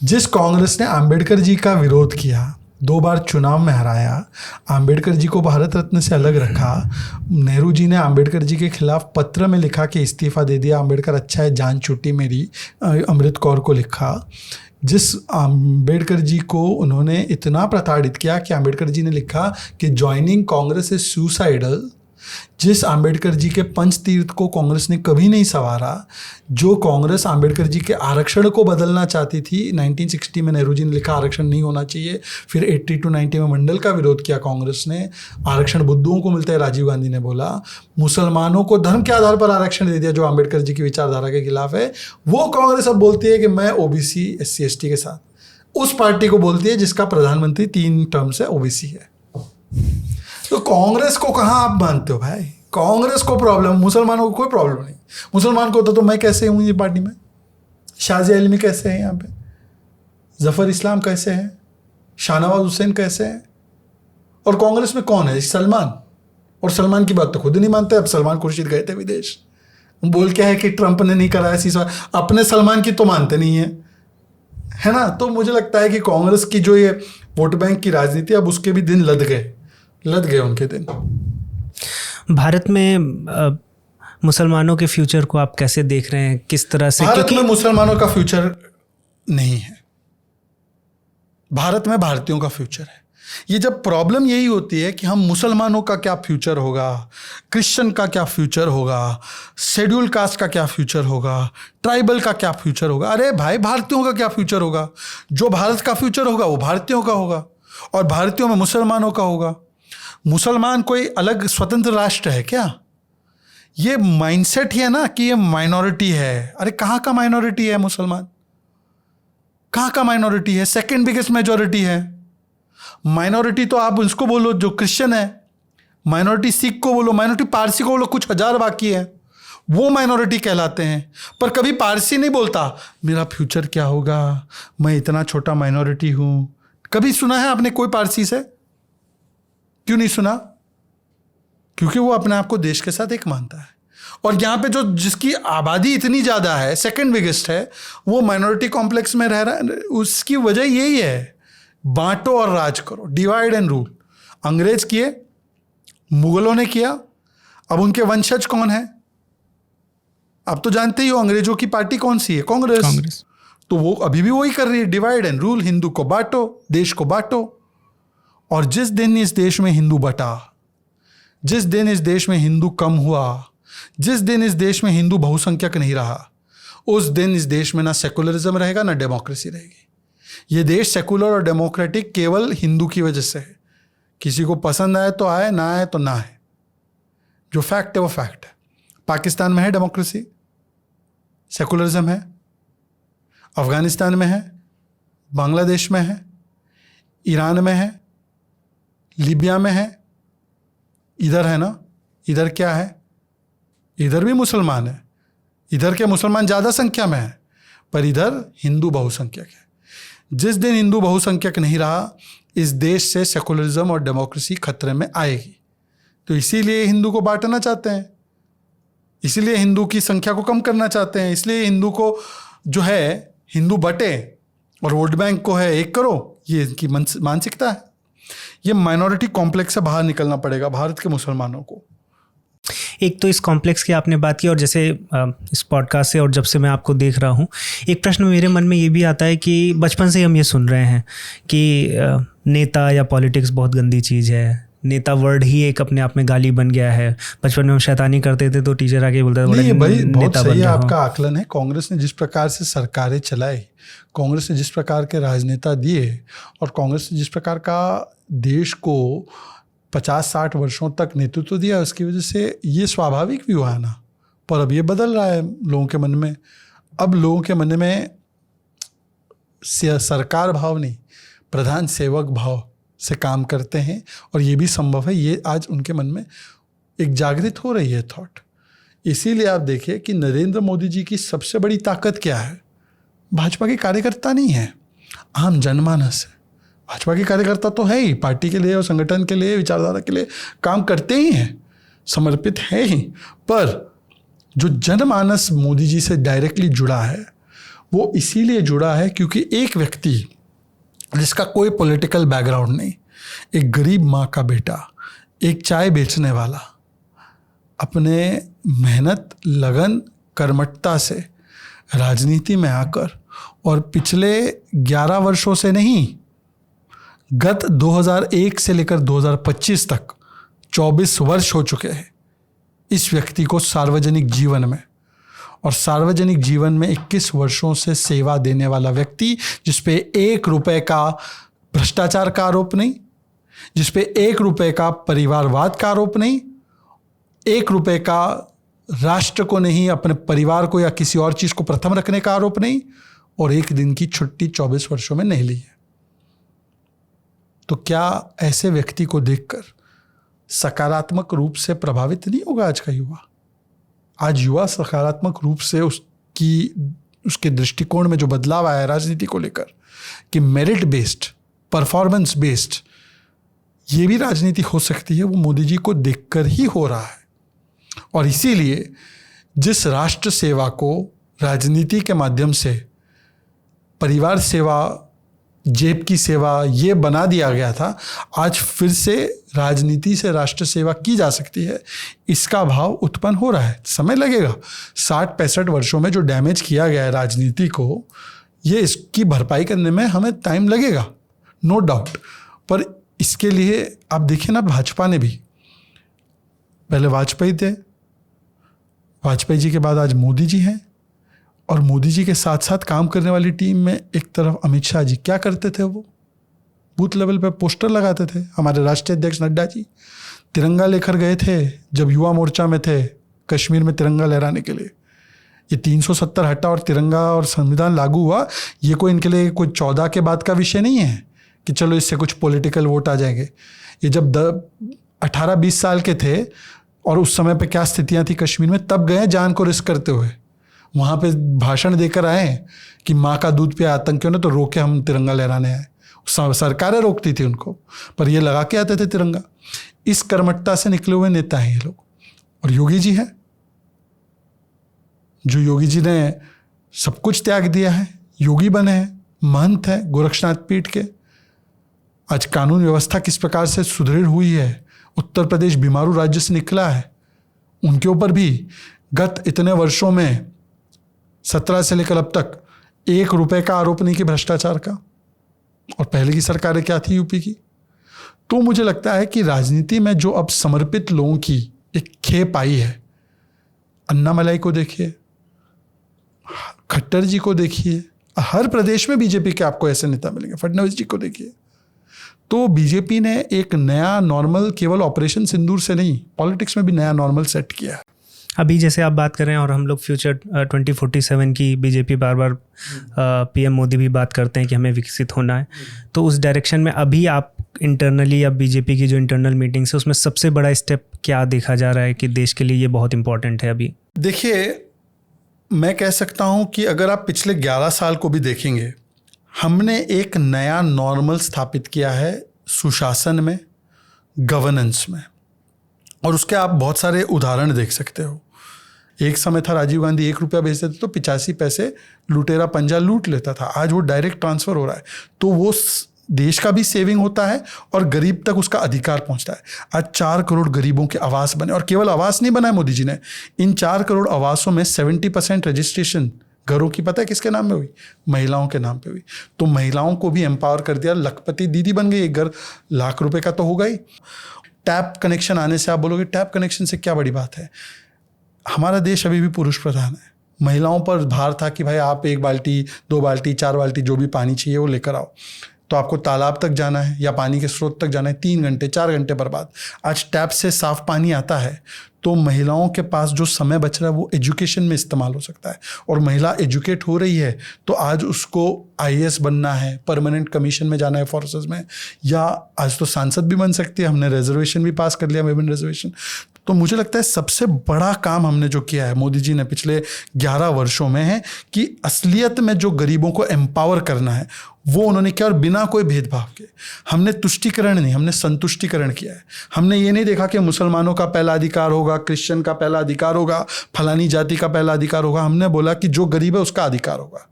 जिस कांग्रेस ने अंबेडकर जी का विरोध किया, 2 बार चुनाव में हराया, अंबेडकर जी को भारत रत्न से अलग रखा, नेहरू जी ने अंबेडकर जी के खिलाफ पत्र में लिखा कि इस्तीफ़ा दे दिया, अंबेडकर अच्छा है, जान छूटी मेरी, अमृत कौर को लिखा। जिस अंबेडकर जी को उन्होंने इतना प्रताड़ित किया कि अंबेडकर जी ने लिखा कि ज्वाइनिंग कांग्रेस इज सुसाइडल। जिस अंबेडकर जी के पंचतीर्थ को कांग्रेस ने कभी नहीं संवारा, जो कांग्रेस अंबेडकर जी के आरक्षण को बदलना चाहती थी। 1960 में नेहरू जी ने लिखा आरक्षण नहीं होना चाहिए, फिर 80 to 90 में मंडल का विरोध किया कांग्रेस ने, आरक्षण बुद्धुओं को मिलता है, राजीव गांधी ने बोला। मुसलमानों को धर्म के आधार पर आरक्षण दे दिया जो अंबेडकर जी की विचारधारा के खिलाफ है। वो कांग्रेस अब बोलती है कि मैं ओबीसी SC ST के साथ, उस पार्टी को बोलती है जिसका प्रधानमंत्री 3 टर्म से ओबीसी है। तो कांग्रेस को कहाँ आप मानते हो भाई? कांग्रेस को प्रॉब्लम, मुसलमानों को कोई प्रॉब्लम नहीं। मुसलमान को तो मैं कैसे हूँ ये पार्टी में, शाजिया इल्मी कैसे हैं यहाँ पे, जफर इस्लाम कैसे हैं, शाहनवाज हुसैन कैसे हैं, और कांग्रेस में कौन है? सलमान। और सलमान की बात तो खुद नहीं मानते। अब सलमान खुर्शीद गए थे विदेश, बोल क्या है कि ट्रंप ने नहीं कराया सीसा, अपने सलमान की तो मानते नहीं है ना। तो मुझे लगता है कि कांग्रेस की जो ये वोट बैंक की राजनीति, अब उसके भी दिन लद गए उनके दिन। भारत में मुसलमानों के फ्यूचर को आप कैसे देख रहे हैं, किस तरह से? भारत में मुसलमानों का फ्यूचर नहीं है, भारत में भारतीयों का फ्यूचर है। ये जब प्रॉब्लम यही होती है कि हम मुसलमानों का क्या फ्यूचर होगा, क्रिश्चियन का क्या फ्यूचर होगा, शेड्यूल कास्ट का क्या फ्यूचर होगा, ट्राइबल का क्या फ्यूचर होगा। अरे भाई, भारतीयों का क्या फ्यूचर होगा? जो भारत का फ्यूचर होगा वो भारतीयों का होगा, और भारतीयों में मुसलमानों का होगा। मुसलमान कोई अलग स्वतंत्र राष्ट्र है क्या? ये माइंडसेट ही है ना कि ये माइनॉरिटी है। अरे कहाँ का माइनॉरिटी है मुसलमान? कहाँ का माइनॉरिटी है? सेकंड बिगेस्ट मेजॉरिटी है। माइनॉरिटी तो आप उसको बोलो जो क्रिश्चियन है, माइनॉरिटी सिख को बोलो, माइनॉरिटी पारसी को बोलो, कुछ हजार बाकी है, वो माइनॉरिटी कहलाते हैं। पर कभी पारसी नहीं बोलता मेरा फ्यूचर क्या होगा, मैं इतना छोटा माइनॉरिटी हूं। कभी सुना है आपने कोई पारसी से? क्यों नहीं सुना? क्योंकि वो अपने आप को देश के साथ एक मानता है। और यहाँ पे जो जिसकी आबादी इतनी ज़्यादा है, सेकंड बिगेस्ट है, वो माइनॉरिटी कॉम्प्लेक्स में रह रहा है। उसकी वजह यही है, बांटो और राज करो, डिवाइड एंड रूल। अंग्रेज किए, मुगलों ने किया, अब उनके वंशज कौन है? आप तो जानते ही हो अंग्रेजों की पार्टी कौन सी है? कांग्रेस। तो वो अभी भी वही कर रही है, डिवाइड एंड रूल। हिंदू को बांटो, देश को बांटो। और जिस दिन इस देश में हिंदू बटा, जिस दिन इस देश में हिंदू कम हुआ, जिस दिन इस देश में हिंदू बहुसंख्यक नहीं रहा, उस दिन इस देश में ना सेकुलरिज्म रहेगा ना डेमोक्रेसी रहेगी। ये देश सेकुलर और डेमोक्रेटिक केवल हिंदू की वजह से है। किसी को पसंद आए तो आए, ना आए तो ना है। जो फैक्ट है वो फैक्ट है। पाकिस्तान में है डेमोक्रेसी, सेकुलरिज्म है, अफगानिस्तान में है, बांग्लादेश में है, ईरान में है, लीबिया में है, इधर है ना। इधर क्या है? इधर भी मुसलमान है, इधर के मुसलमान ज़्यादा संख्या में है, पर इधर हिंदू बहुसंख्यक है। जिस दिन हिंदू बहुसंख्यक नहीं रहा, इस देश से सेकुलरिज्म और डेमोक्रेसी खतरे में आएगी। तो इसीलिए हिंदू को बांटना चाहते हैं, इसीलिए हिंदू की संख्या को कम करना चाहते हैं, इसलिए हिंदू को जो है हिंदू बटे और वोट बैंक को है एक करो, ये इनकी मानसिकता है। ये माइनॉरिटी कॉम्प्लेक्स से बाहर निकलना पड़ेगा भारत के मुसलमानों को। एक तो इस कॉम्प्लेक्स की आपने बात की, और जैसे इस पॉडकास्ट से और जब से मैं आपको देख रहा हूँ, एक प्रश्न मेरे मन में ये भी आता है कि बचपन से हम ये सुन रहे हैं कि नेता या पॉलिटिक्स बहुत गंदी चीज़ है। नेता वर्ड ही एक अपने आप में गाली बन गया है। बचपन में हम शैतानी करते थे तो टीचर आके बोलता था नहीं भाई, बहुत नेता सही बन आपका आकलन है। कांग्रेस ने जिस प्रकार से सरकारें चलाई, कांग्रेस ने जिस प्रकार के राजनेता दिए, और कांग्रेस ने जिस प्रकार का देश को 50-60 वर्षों तक नेतृत्व दिया, उसकी वजह से ये स्वाभाविक भी हुआ है ना। पर अब ये बदल रहा है लोगों के मन में। अब लोगों के मन में सरकार भाव नहीं, प्रधान सेवक भाव से काम करते हैं। और ये भी संभव है, ये आज उनके मन में एक जागृत हो रही है थॉट। इसीलिए आप देखिए कि नरेंद्र मोदी जी की सबसे बड़ी ताकत क्या है? भाजपा के कार्यकर्ता नहीं है, आम जनमानस है। भाजपा के कार्यकर्ता तो है ही, पार्टी के लिए और संगठन के लिए, विचारधारा के लिए काम करते ही हैं, समर्पित है ही। पर जो जनमानस मोदी जी से डायरेक्टली जुड़ा है, वो इसीलिए जुड़ा है क्योंकि एक व्यक्ति जिसका कोई पॉलिटिकल बैकग्राउंड नहीं, एक गरीब माँ का बेटा, एक चाय बेचने वाला, अपने मेहनत, लगन, कर्मठता से राजनीति में आकर, और पिछले 11 वर्षों से नहीं, गत 2001 से लेकर 2025 तक 24 वर्ष हो चुके हैं इस व्यक्ति को सार्वजनिक जीवन में। और सार्वजनिक जीवन में 21 वर्षों से सेवा देने वाला व्यक्ति, जिसपे 1 रुपए का भ्रष्टाचार का आरोप नहीं, जिसपे 1 रुपए का परिवारवाद का आरोप नहीं, 1 रुपए का राष्ट्र को नहीं, अपने परिवार को या किसी और चीज को प्रथम रखने का आरोप नहीं, और 1 दिन की छुट्टी 24 वर्षों में नहीं ली है। तो क्या ऐसे व्यक्ति को देखकर सकारात्मक रूप से प्रभावित नहीं होगा आज का युवा? आज युवा सकारात्मक रूप से उसके दृष्टिकोण में जो बदलाव आया है राजनीति को लेकर, कि मेरिट बेस्ड, परफॉर्मेंस बेस्ड ये भी राजनीति हो सकती है, वो मोदी जी को देखकर ही हो रहा है। और इसीलिए जिस राष्ट्र सेवा को राजनीति के माध्यम से परिवार सेवा, जेब की सेवा ये बना दिया गया था, आज फिर से राजनीति से राष्ट्र सेवा की जा सकती है, इसका भाव उत्पन्न हो रहा है। समय लगेगा, 60-65 वर्षों में जो डैमेज किया गया है राजनीति को, ये इसकी भरपाई करने में हमें टाइम लगेगा, नो डाउट। पर इसके लिए आप देखिए ना, भाजपा ने भी, पहले वाजपेयी थे, वाजपेयी जी के बाद आज मोदी जी हैं, और मोदी जी के साथ साथ काम करने वाली टीम में एक तरफ अमित शाह जी क्या करते थे, वो बूथ लेवल पे पोस्टर लगाते थे। हमारे राष्ट्रीय अध्यक्ष नड्डा जी तिरंगा लेकर गए थे जब युवा मोर्चा में थे कश्मीर में तिरंगा लहराने के लिए। ये 370 हटा और तिरंगा और संविधान लागू हुआ, ये कोई इनके लिए कोई 14 के बाद का विषय नहीं है कि चलो इससे कुछ पॉलिटिकल वोट आ जाएंगे। ये जब 18-20 साल के थे और उस समय पे क्या स्थितियां थी कश्मीर में, तब गए जान को रिस्क करते हुए, वहाँ पे भाषण देकर आए कि माँ का दूध पिया आतंकियों ने तो रोके हम तिरंगा लहराने आए। सरकारें रोकती थी उनको, पर ये लगा के आते थे तिरंगा। इस कर्मठता से निकले हुए नेता हैं ये लोग। और योगी जी हैं, जो योगी जी ने सब कुछ त्याग दिया है, योगी बने हैं, महंत हैं गोरक्षनाथ पीठ के। आज कानून व्यवस्था किस प्रकार से सुदृढ़ हुई है, उत्तर प्रदेश बीमारू राज्य से निकला है, उनके ऊपर भी गत इतने वर्षों में 17 से लेकर अब तक 1 रुपए का आरोप नहीं किया भ्रष्टाचार का। और पहले की सरकारें क्या थी यूपी की। तो मुझे लगता है कि राजनीति में जो अब समर्पित लोगों की एक खेप आई है, अन्नामलाई को देखिए, खट्टर जी को देखिए, हर प्रदेश में बीजेपी के आपको ऐसे नेता मिलेंगे, फडणवीस जी को देखिए। तो बीजेपी ने एक नया नॉर्मल, केवल ऑपरेशन सिंदूर से नहीं, पॉलिटिक्स में भी नया नॉर्मल सेट किया है। अभी जैसे आप बात कर रहे हैं और हम लोग फ्यूचर 2047 की बीजेपी बार बार पीएम मोदी भी बात करते हैं कि हमें विकसित होना है, तो उस डायरेक्शन में अभी आप इंटरनली या बीजेपी की जो इंटरनल मीटिंग्स है उसमें सबसे बड़ा स्टेप क्या देखा जा रहा है कि देश के लिए ये बहुत इंपॉर्टेंट है अभी? देखिए, मैं कह सकता हूँ कि अगर आप पिछले 11 साल को भी देखेंगे, हमने एक नया नॉर्मल स्थापित किया है सुशासन में, गवर्नेंस में। और उसके आप बहुत सारे उदाहरण देख सकते हो। एक समय था राजीव गांधी 1 रुपया भेजते थे तो 85 पैसे लुटेरा पंजा लूट लेता था। आज वो डायरेक्ट ट्रांसफ़र हो रहा है, तो वो देश का भी सेविंग होता है और गरीब तक उसका अधिकार पहुंचता है। आज 4 करोड़ गरीबों के आवास बने, और केवल आवास नहीं बनाए मोदी जी ने, इन 4 करोड़ आवासों में 70% रजिस्ट्रेशन घरों की पता है किसके नाम में हुई? महिलाओं के नाम पे हुई। तो महिलाओं को भी एम्पावर कर दिया, लखपति दीदी बन गई। एक घर लाख रुपए का तो होगा ही। टैप कनेक्शन आने से आप बोलोगे टैप कनेक्शन से क्या बड़ी बात है? हमारा देश अभी भी पुरुष प्रधान है। महिलाओं पर भार था कि भाई आप 1 बाल्टी 2 बाल्टी 4 बाल्टी जो भी पानी चाहिए वो लेकर आओ। तो आपको तालाब तक जाना है या पानी के स्रोत तक जाना है, 3 घंटे 4 घंटे बर्बाद। आज टैप से साफ पानी आता है, तो महिलाओं के पास जो समय बच रहा है वो एजुकेशन में इस्तेमाल हो सकता है। और महिला एजुकेट हो रही है तो आज उसको IAS बनना है, परमानेंट कमीशन में जाना है फोर्सेस में, या आज तो सांसद भी बन सकती है। हमने रिजर्वेशन भी पास कर लिया, वुमेन रिजर्वेशन। तो मुझे लगता है सबसे बड़ा काम हमने जो किया है मोदी जी ने पिछले 11 वर्षों में है कि असलियत में जो गरीबों को एम्पावर करना है वो उन्होंने किया, और बिना कोई भेदभाव के। हमने तुष्टिकरण नहीं, हमने संतुष्टिकरण किया है। हमने ये नहीं देखा कि मुसलमानों का पहला अधिकार होगा, क्रिश्चियन का पहला अधिकार होगा, फलानी जाति का पहला अधिकार होगा। हमने बोला कि जो गरीब है उसका अधिकार होगा।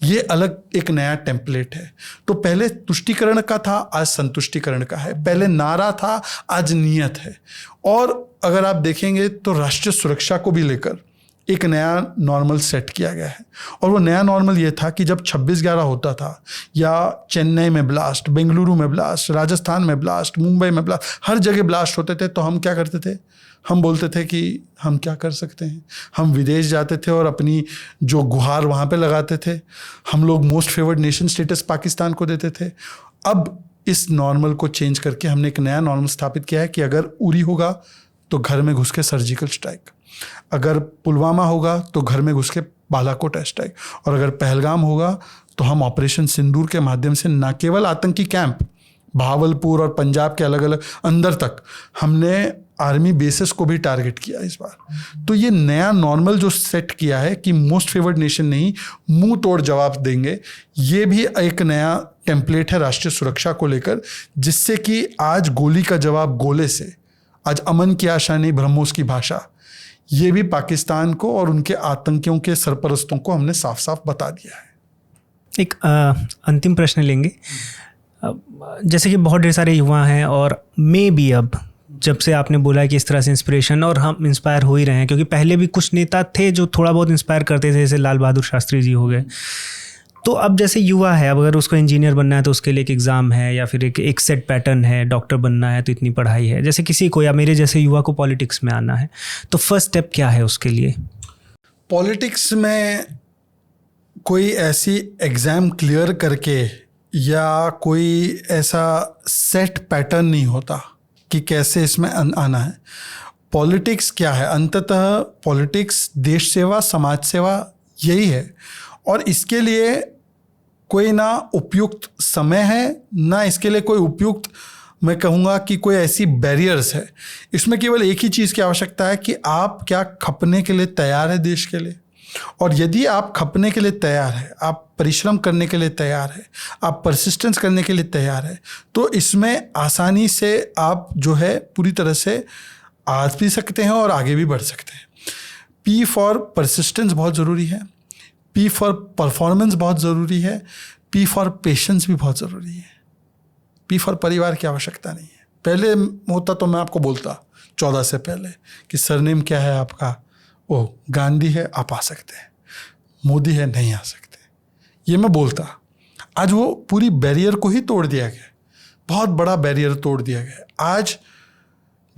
ये अलग एक नया टेम्पलेट है। तो पहले तुष्टिकरण का था, आज संतुष्टिकरण का है। पहले नारा था, आज नियत है। और अगर आप देखेंगे तो राष्ट्रीय सुरक्षा को भी लेकर एक नया नॉर्मल सेट किया गया है। और वो नया नॉर्मल ये था कि जब 26/11 होता था, या चेन्नई में ब्लास्ट, बेंगलुरु में ब्लास्ट, राजस्थान में ब्लास्ट, मुंबई में ब्लास्ट, हर जगह ब्लास्ट होते थे, तो हम क्या करते थे? हम बोलते थे कि हम क्या कर सकते हैं। हम विदेश जाते थे और अपनी जो गुहार वहाँ पे लगाते थे। हम लोग most favoured nation status Pakistan को देते थे। अब इस नॉर्मल को चेंज करके हमने एक नया नॉर्मल स्थापित किया है कि अगर उरी होगा तो घर में घुस के सर्जिकल स्ट्राइक, अगर पुलवामा होगा तो घर में घुस के बालाकोट एयर स्ट्राइक, और अगर पहलगाम होगा तो हम ऑपरेशन सिंदूर के माध्यम से न केवल आतंकी कैंप भावलपुर और पंजाब के अलग अलग अंदर तक, हमने आर्मी बेसिस को भी टारगेट किया इस बार। तो ये नया नॉर्मल जो सेट किया है कि मोस्ट फेवर्ड नेशन नहीं, मुंह तोड़ जवाब देंगे, ये भी एक नया टेम्पलेट है राष्ट्रीय सुरक्षा को लेकर, जिससे कि आज गोली का जवाब गोले से, आज अमन की आशा नहीं ब्रह्मोस की भाषा, ये भी पाकिस्तान को और उनके आतंकियों के सरपरस्तों को हमने साफ साफ बता दिया है। एक अंतिम प्रश्न लेंगे। जैसे कि बहुत ढेर सारे युवा हैं, और मे बी अब जब से आपने बोला है कि इस तरह से इंस्पिरेशन, और हम इंस्पायर हो ही रहे हैं, क्योंकि पहले भी कुछ नेता थे जो थोड़ा बहुत इंस्पायर करते थे, जैसे लाल बहादुर शास्त्री जी हो गए। तो अब जैसे युवा है, अब अगर उसको इंजीनियर बनना है तो उसके लिए एक एग्ज़ाम है, या फिर एक सेट पैटर्न है, डॉक्टर बनना है तो इतनी पढ़ाई है। जैसे किसी को, या मेरे जैसे युवा को पॉलिटिक्स में आना है, तो फर्स्ट स्टेप क्या है उसके लिए? पॉलिटिक्स में कोई ऐसी एग्ज़ाम क्लियर करके या कोई ऐसा सेट पैटर्न नहीं होता कि कैसे इसमें आना है। पॉलिटिक्स क्या है, अंततः पॉलिटिक्स देश सेवा, समाज सेवा यही है। और इसके लिए कोई ना उपयुक्त समय है, ना इसके लिए कोई उपयुक्त, मैं कहूँगा कि कोई ऐसी बैरियर्स है। इसमें केवल एक ही चीज़ की आवश्यकता है कि आप क्या खपने के लिए तैयार है देश के लिए। और यदि आप खपने के लिए तैयार है, आप परिश्रम करने के लिए तैयार है, आप परसिस्टेंस करने के लिए तैयार है, तो इसमें आसानी से आप जो है पूरी तरह से आ भी सकते हैं और आगे भी बढ़ सकते हैं। पी फॉर परसिस्टेंस बहुत ज़रूरी है, पी फॉर परफॉर्मेंस बहुत ज़रूरी है, पी फॉर पेशेंस भी बहुत ज़रूरी है। पी फॉर परिवार की आवश्यकता नहीं है। पहले होता तो मैं आपको बोलता 14 से पहले कि सरनेम क्या है आपका, ओह गांधी है, आप आ सकते हैं, मोदी है, नहीं आ सकते, ये मैं बोलता। आज वो पूरी बैरियर को ही तोड़ दिया गया, बहुत बड़ा बैरियर तोड़ दिया गया। आज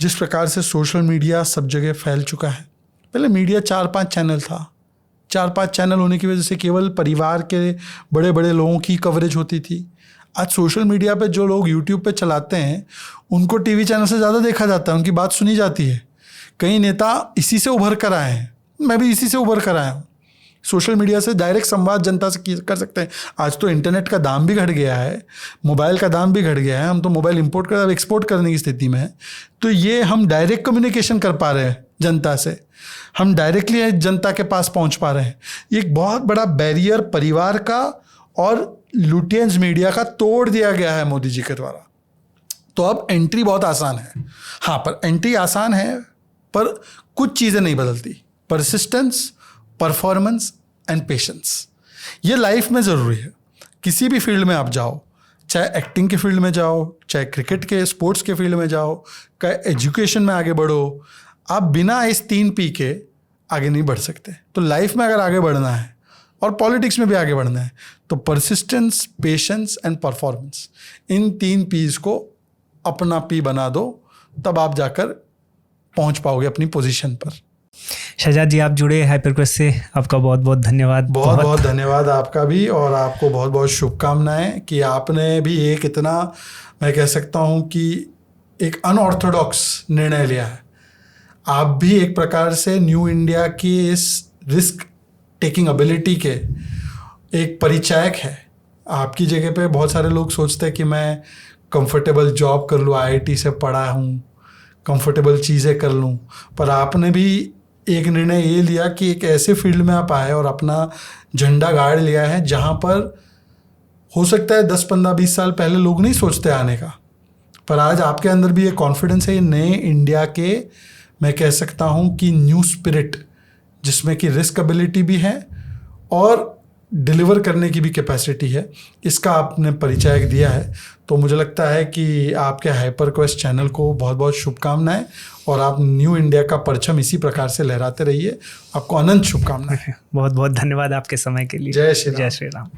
जिस प्रकार से सोशल मीडिया सब जगह फैल चुका है, पहले मीडिया 4-5 चैनल था, 4-5 चैनल होने की वजह से केवल परिवार के बड़े बड़े लोगों की कवरेज होती थी। आज सोशल मीडिया पे जो लोग यूट्यूब पे चलाते हैं उनको टीवी चैनल से ज़्यादा देखा जाता है, उनकी बात सुनी जाती है। कई नेता इसी से उभर कर आए हैं, मैं भी इसी से उभर कर आया हूँ। सोशल मीडिया से डायरेक्ट संवाद जनता से कर सकते हैं। आज तो इंटरनेट का दाम भी घट गया है, मोबाइल का दाम भी घट गया है, हम तो मोबाइल इंपोर्ट कर अब एक्सपोर्ट करने की स्थिति में है। तो ये हम डायरेक्ट कम्युनिकेशन कर पा रहे हैं जनता से, हम डायरेक्टली जनता के पास पहुंच पा रहे हैं। एक बहुत बड़ा बैरियर परिवार का और लुटियंस मीडिया का तोड़ दिया गया है मोदी जी के द्वारा। तो अब एंट्री बहुत आसान है। हाँ, पर एंट्री आसान है पर कुछ चीज़ें नहीं बदलती। परसिस्टेंस, परफॉर्मेंस एंड पेशेंस, ये लाइफ में ज़रूरी है। किसी भी फील्ड में आप जाओ, चाहे एक्टिंग के फील्ड में जाओ, चाहे क्रिकेट के स्पोर्ट्स के फील्ड में जाओ, चाहे एजुकेशन में आगे बढ़ो, आप बिना इस 3 P के आगे नहीं बढ़ सकते। तो लाइफ में अगर आगे बढ़ना है और पॉलिटिक्स में भी आगे बढ़ना है तो persistence, patience and performance, in 3 P's को अपना P बना दो, तब आप जाकर पहुंच पाओगे अपनी पोजीशन पर। शहजाद जी, आप जुड़े हाइपरक्वेस्ट से, आपका बहुत बहुत धन्यवाद। बहुत बहुत धन्यवाद आपका भी, और आपको बहुत बहुत शुभकामनाएं कि आपने भी एक इतना, मैं कह सकता हूं कि एक अनऑर्थोडॉक्स निर्णय लिया है। आप भी एक प्रकार से न्यू इंडिया की इस रिस्क टेकिंग एबिलिटी के एक परिचायक है। आपकी जगह पे बहुत सारे लोग सोचते हैं कि मैं कंफर्टेबल जॉब कर लूँ, IIT से पढ़ा हूँ, कंफर्टेबल चीज़ें कर लूँ, पर आपने भी एक निर्णय ये लिया कि एक ऐसे फील्ड में आप आए और अपना झंडा गाड़ लिया है जहाँ पर हो सकता है 10, 15, 20 साल पहले लोग नहीं सोचते आने का, पर आज आपके अंदर भी ये कॉन्फिडेंस है। नए इंडिया के, मैं कह सकता हूँ कि न्यू स्पिरिट, जिसमें कि रिस्क एबिलिटी भी है और डिलीवर करने की भी कैपेसिटी है, इसका आपने परिचय दिया है। तो मुझे लगता है कि आपके हाइपरक्वेस्ट चैनल को बहुत बहुत शुभकामनाएं, और आप न्यू इंडिया का परचम इसी प्रकार से लहराते रहिए। आपको अनंत शुभकामनाएं। बहुत बहुत धन्यवाद आपके समय के लिए। जय श्री राम। जय श्री राम।